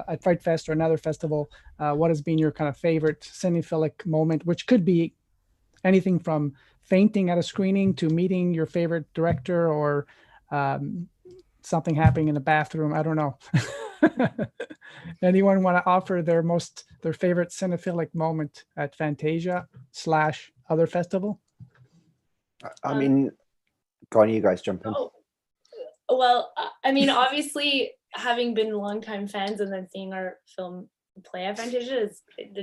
at Fright Fest or another festival, what has been your kind of favorite cinephilic moment, which could be anything from fainting at a screening to meeting your favorite director, or something happening in the bathroom. I don't know. Anyone want to offer their favorite cinephilic moment at Fantasia / other festival? I mean, go on, you guys jump in. Well, I mean, obviously, having been longtime fans and then seeing our film play at Fantasia,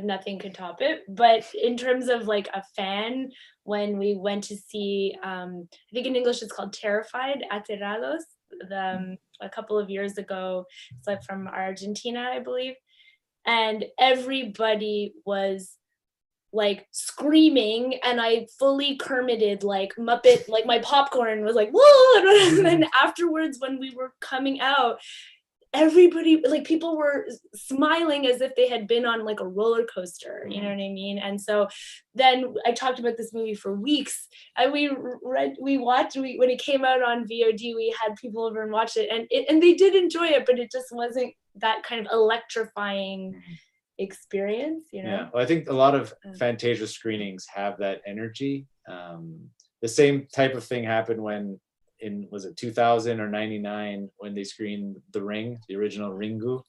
nothing could top it. But in terms of like a fan, when we went to see, I think in English it's called Terrified, Aterrados, a couple of years ago. It's like from Argentina, I believe. And everybody was like screaming, and I fully Kermited like Muppet, like my popcorn was like, whoa! And then afterwards, when we were coming out, everybody, like people were smiling as if they had been on like a roller coaster, you know what I mean? And so then I talked about this movie for weeks, and when it came out on VOD, we had people over and watch it, and they did enjoy it, but it just wasn't that kind of electrifying experience, you know? Yeah, well, I think a lot of Fantasia screenings have that energy. The same type of thing happened when was it 2000 or 99 when they screened The Ring, the original Ringu.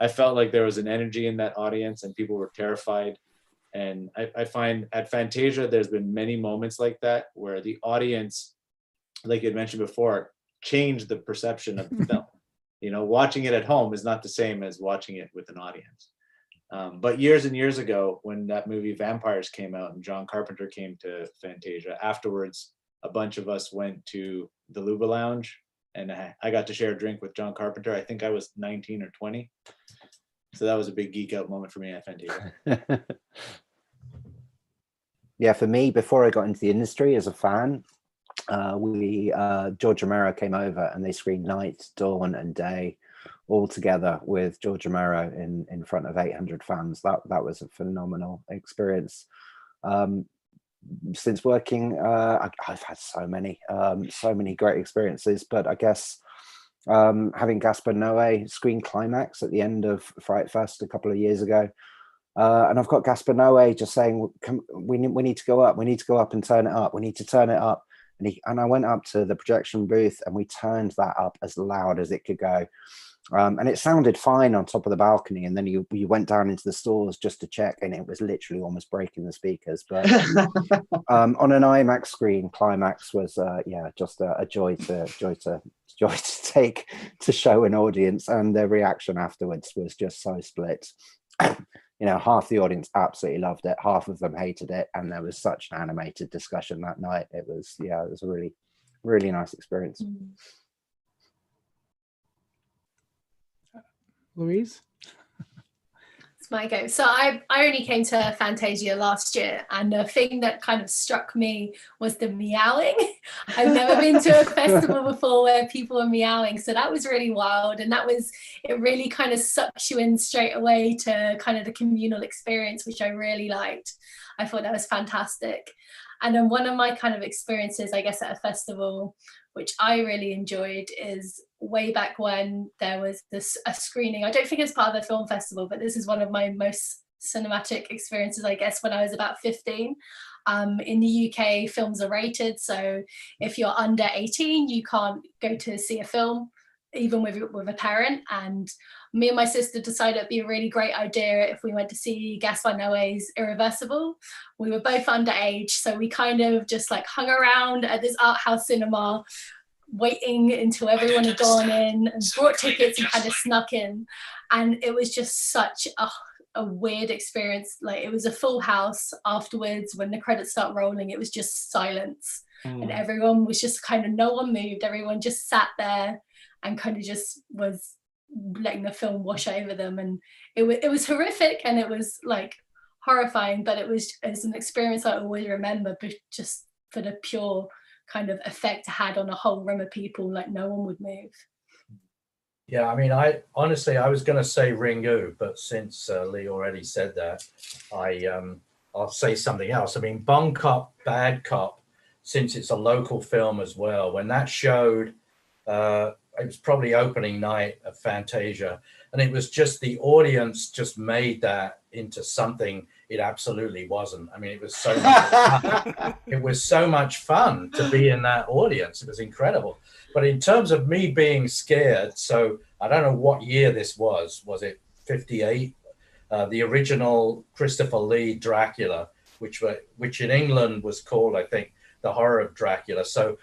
I felt like there was an energy in that audience and people were terrified. And I find at Fantasia, there's been many moments like that where the audience, like you had mentioned before, changed the perception of the film. You know, watching it at home is not the same as watching it with an audience. But years and years ago, when that movie Vampires came out and John Carpenter came to Fantasia, afterwards, a bunch of us went to the Luba Lounge, and I got to share a drink with John Carpenter. I think I was 19 or 20. So that was a big geek out moment for me at Fantasia. Yeah, for me, before I got into the industry as a fan, George Romero came over and they screened Night, Dawn, and Day all together with George Romero in front of 800 fans. That was a phenomenal experience. Since working, I've had so many great experiences, but I guess having Gaspar Noé screen Climax at the end of Fright Fest a couple of years ago, and I've got Gaspar Noé just saying, we need to go up and turn it up, we need to turn it up, and I went up to the projection booth and we turned that up as loud as it could go. And it sounded fine on top of the balcony, and then you went down into the stores just to check, and it was literally almost breaking the speakers. But on an IMAX screen, Climax was just a joy to take to show an audience, and their reaction afterwards was just so split. You know, half the audience absolutely loved it, half of them hated it, and there was such an animated discussion that night. It was a really, really nice experience. Louise? It's my go. So I only came to Fantasia last year, and the thing that kind of struck me was the meowing. I've never been to a festival before where people are meowing, so that was really wild, and it really kind of sucks you in straight away to kind of the communal experience, which I really liked. I thought that was fantastic. And then one of my kind of experiences, I guess, at a festival, which I really enjoyed, is way back when there was a screening. I don't think it's part of the film festival, but this is one of my most cinematic experiences, I guess, when I was about 15. In the UK, films are rated, so if you're under 18, you can't go to see a film, even with a parent. And me and my sister decided it'd be a really great idea if we went to see Gaspar Noé's Irreversible. We were both underage, so we kind of just like hung around at this art house cinema, waiting until everyone had gone in, and brought tickets and kind of snuck in. And it was just such a weird experience. Like, it was a full house. Afterwards, when the credits start rolling, it was just silence. And everyone was just kind of, no one moved. Everyone just sat there and kind of just was letting the film wash over them. And it was horrific, and it was like horrifying, but it's an experience I always remember, but just for the pure kind of effect it had on a whole room of people. Like, no one would move. Yeah, I mean, I was going to say Ringu, but since Lee already said that, I'll say something else. I mean, Bong Cop, Bad Cop, since it's a local film as well, when that showed, it was probably opening night of Fantasia, and it was just the audience just made that into something it absolutely wasn't. I mean, it was so much fun. It was so much fun to be in that audience. It was incredible. But in terms of me being scared, so I don't know what year this was. Was it 58? The original Christopher Lee Dracula, which in England was called, I think, The Horror of Dracula. So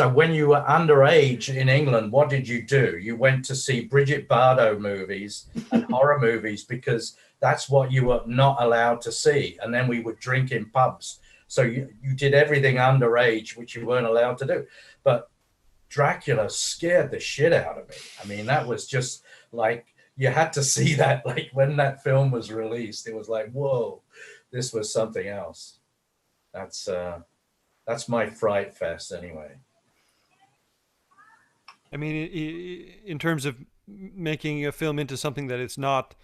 when you were underage in England, what did you do? You went to see Bridget Bardot movies and horror movies, because that's what you were not allowed to see. And then we would drink in pubs. So you did everything underage, which you weren't allowed to do. But Dracula scared the shit out of me. I mean, that was just like, you had to see that. Like, when that film was released, it was like, whoa, this was something else. That's my Fright Fest anyway. I mean, in terms of making a film into something that it's not.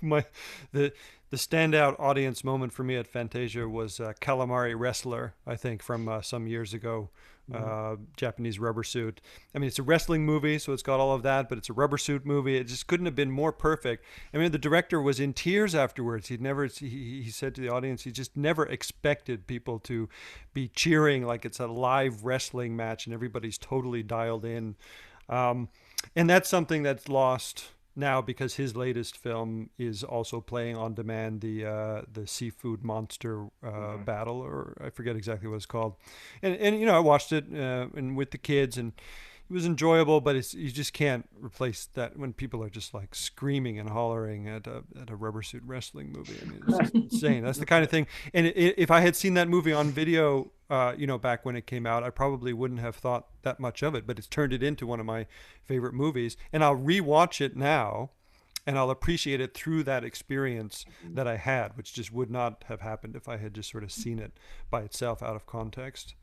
my the the standout audience moment for me at Fantasia was Calamari Wrestler, I think, from some years ago. Japanese rubber suit. I mean, it's a wrestling movie, so it's got all of that, but it's a rubber suit movie. It just couldn't have been more perfect. I mean, the director was in tears afterwards. He said to the audience, he just never expected people to be cheering like it's a live wrestling match and everybody's totally dialed in. And that's something that's lost now because his latest film is also playing on demand, the seafood monster battle, or I forget exactly what it's called. And you know, I watched it and with the kids, and it was enjoyable, but you just can't replace that when people are just like screaming and hollering at a rubber suit wrestling movie. I mean, it's just insane. That's the kind of thing. And if I had seen that movie on video, you know, back when it came out, I probably wouldn't have thought that much of it, but it's turned it into one of my favorite movies. And I'll rewatch it now and I'll appreciate it through that experience that I had, which just would not have happened if I had just sort of seen it by itself out of context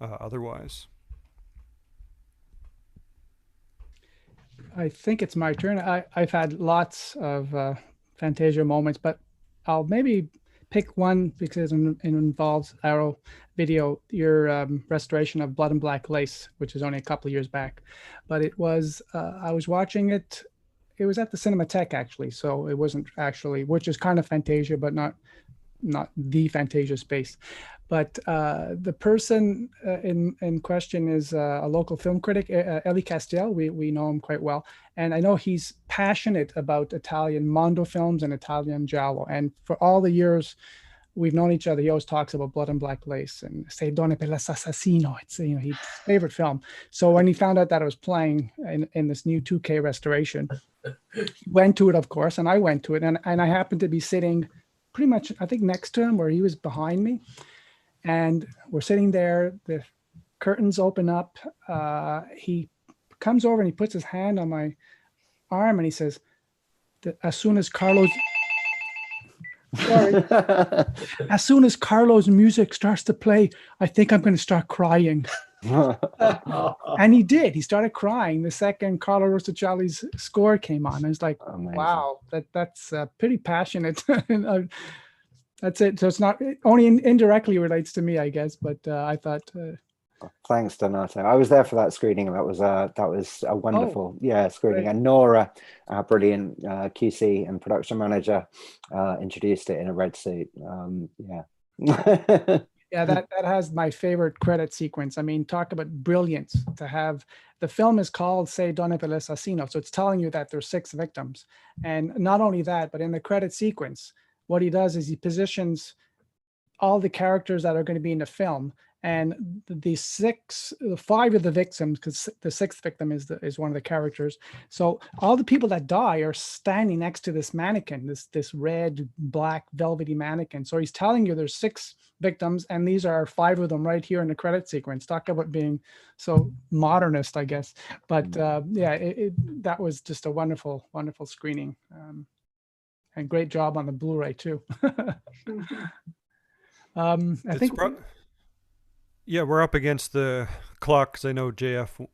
otherwise. I think it's my turn. I've had lots of Fantasia moments, but I'll maybe pick one because it involves Arrow Video, your restoration of Blood and Black Lace, which is only a couple of years back. But it was, I was watching it. It was at the Cinematheque, actually. So it wasn't actually, which is kind of Fantasia, but not the Fantasia space. But the person in question is a local film critic, Elie Castel. We know him quite well. And I know he's passionate about Italian Mondo films and Italian Giallo. And for all the years we've known each other, he always talks about Blood and Black Lace and Se donne per l'assassino. It's, you know, his favorite film. So when he found out that it was playing in this new 2K restoration, he went to it, of course, and I went to it. And I happened to be sitting pretty much, I think, next to him, where he was behind me. And we're sitting there, the curtains open up. He comes over and he puts his hand on my arm and he says, as soon as Carlo's music starts to play, I think I'm going to start crying. And he did. He started crying the second Carlo Rossichelli's score came on. I was like, amazing. Wow, that's pretty passionate. That's it. So it's not only indirectly relates to me, I guess, but I thought. Thanks, Donato. I was there for that screening. That was a wonderful screening. Great. And Nora, our brilliant QC and production manager, introduced it in a red suit. Yeah, that has my favorite credit sequence. I mean, talk about brilliance to have. The film is called Se donne per l'assassino, so it's telling you that there's 6 victims. And not only that, but in the credit sequence, what he does is he positions all the characters that are going to be in the film, and the 5 of the victims, because the 6th victim is one of the characters. So all the people that die are standing next to this mannequin, this red, black, velvety mannequin. So he's telling you there's 6 victims, and these are 5 of them right here in the credit sequence. Talk about being so modernist, I guess. But that was just a wonderful, wonderful screening. And great job on the Blu-ray too. I think. We're up against the clock because I know JF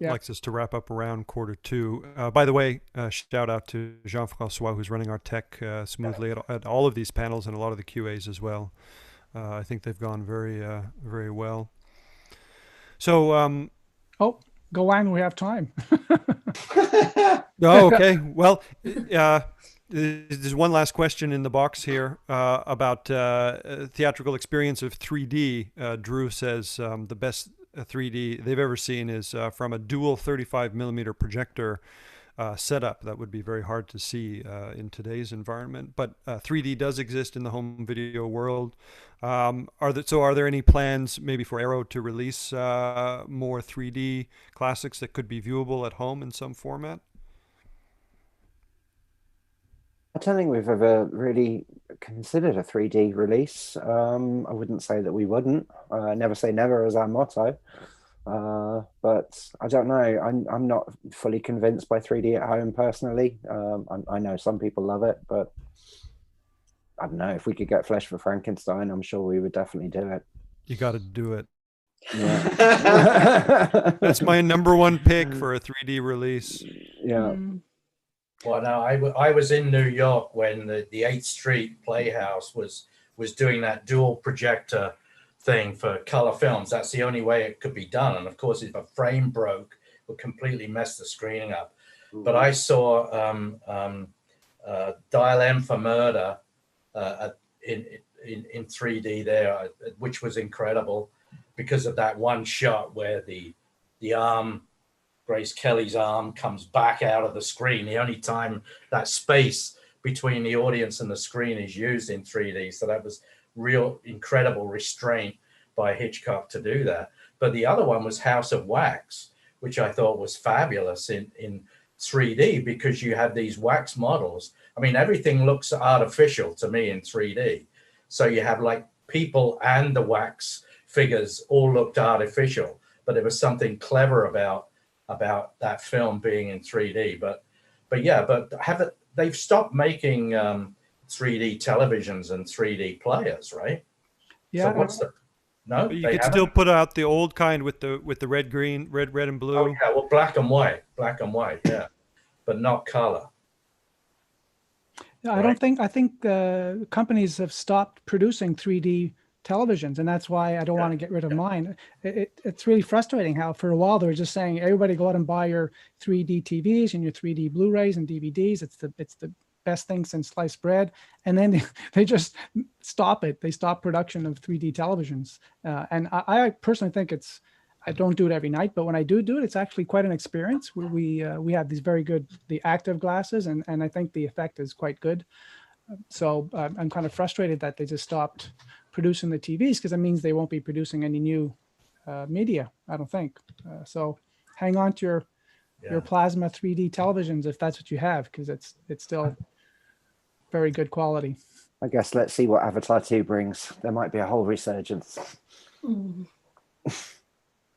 likes us to wrap up around 1:45. By the way, shout out to Jean-Francois, who's running our tech smoothly at all of these panels and a lot of the QAs as well. I think they've gone very, very well. So, go on. We have time. Oh, okay. Well, there's one last question in the box here about theatrical experience of 3D. Drew says the best 3D they've ever seen is from a dual 35mm projector setup. That would be very hard to see in today's environment, but 3D does exist in the home video world. Are there any plans maybe for Arrow to release more 3D classics that could be viewable at home in some format? I don't think we've ever really considered a 3D release. I wouldn't say that we wouldn't. Never say never is our motto. But I don't know. I'm not fully convinced by 3D at home personally. I know some people love it, but I don't know. If we could get Flesh for Frankenstein, I'm sure we would definitely do it. You got to do it. Yeah. That's my number one pick for a 3D release. Yeah. Well, no, I was in New York when the 8th Street Playhouse was doing that dual projector thing for color films. That's the only way it could be done. And of course, if a frame broke, it would completely mess the screening up. But I saw Dial M for Murder in 3D there, which was incredible because of that one shot where the arm, Grace Kelly's arm, comes back out of the screen. The only time that space between the audience and the screen is used in 3D. So that was real incredible restraint by Hitchcock to do that. But the other one was House of Wax, which I thought was fabulous in 3D because you have these wax models. I mean, everything looks artificial to me in 3D. So you have like people and the wax figures all looked artificial, but there was something clever about that film being in 3D. But they've stopped making 3D televisions and 3D players, right? Yeah. So what's the no? But you they could haven't? still put out the old kind with the red, green, red and blue. Oh yeah, well, black and white, yeah, but not color. Yeah, I think companies have stopped producing 3D televisions, and that's why I don't want to get rid of mine. It's really frustrating how for a while they were just saying everybody go out and buy your 3D TVs and your 3D Blu-rays and DVDs. It's the best thing since sliced bread, and then they just stop it. They stop production of 3D televisions, and I personally think I don't do it every night, but when I do it, it's actually quite an experience. We have these very good active glasses, and I think the effect is quite good. So I'm kind of frustrated that they just stopped producing the TVs because it means they won't be producing any new media, I don't think. So hang on to your plasma 3D televisions if that's what you have, because it's still very good quality. I guess let's see what Avatar 2 brings. There might be a whole resurgence.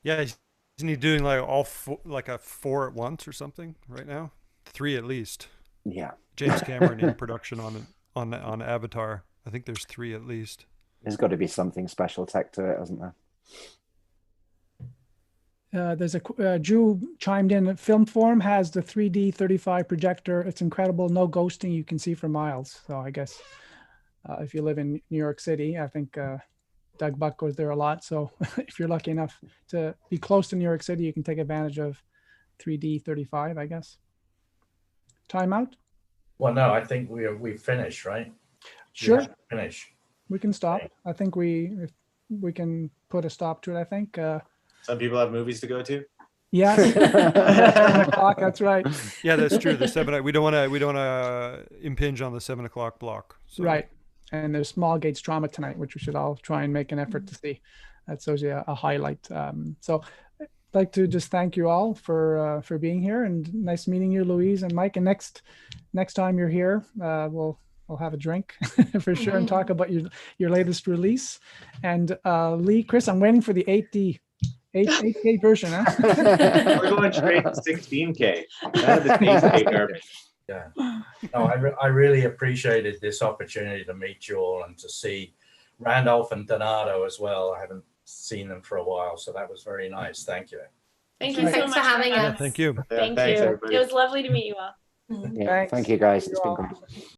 Yeah, isn't he doing like all like a 4 at once or something right now? 3 at least. Yeah. James Cameron in production on Avatar. I think there's 3 at least. There's got to be something special tech to it, hasn't there? There's Drew chimed in. Film Forum has the 3D 35 projector. It's incredible. No ghosting. You can see for miles. So I guess if you live in New York City, I think Doug Buck goes there a lot. So if you're lucky enough to be close to New York City, you can take advantage of 3D 35, I guess. Timeout? Well, no, I think we've finished, right? Sure. Finish. We can stop. I think we can put a stop to it, I think. Some people have movies to go to. Yeah. 7 o'clock, that's right. Yeah, that's true. The 7. We don't want to impinge on the 7 o'clock block. So. Right. And there's Small Gates Drama tonight, which we should all try and make an effort to see. That's usually a highlight. So I'd like to just thank you all for being here, and nice meeting you, Louise and Mike. And next time you're here, we'll have a drink for sure and talk about your latest release. And Lee, Chris, I'm waiting for the 8K version. Huh? We're going straight to 16K. None of the 8K garbage. Yeah. No, I really appreciated this opportunity to meet you all and to see Randolph and Donato as well. I haven't seen them for a while, so that was very nice. Thank you. Thank you so Thanks much for having having us. us. Thank you. Thank Thanks, you. everybody. It was lovely to meet you all. Yeah. Thanks. Thank you, guys. Thank It's you been all. great.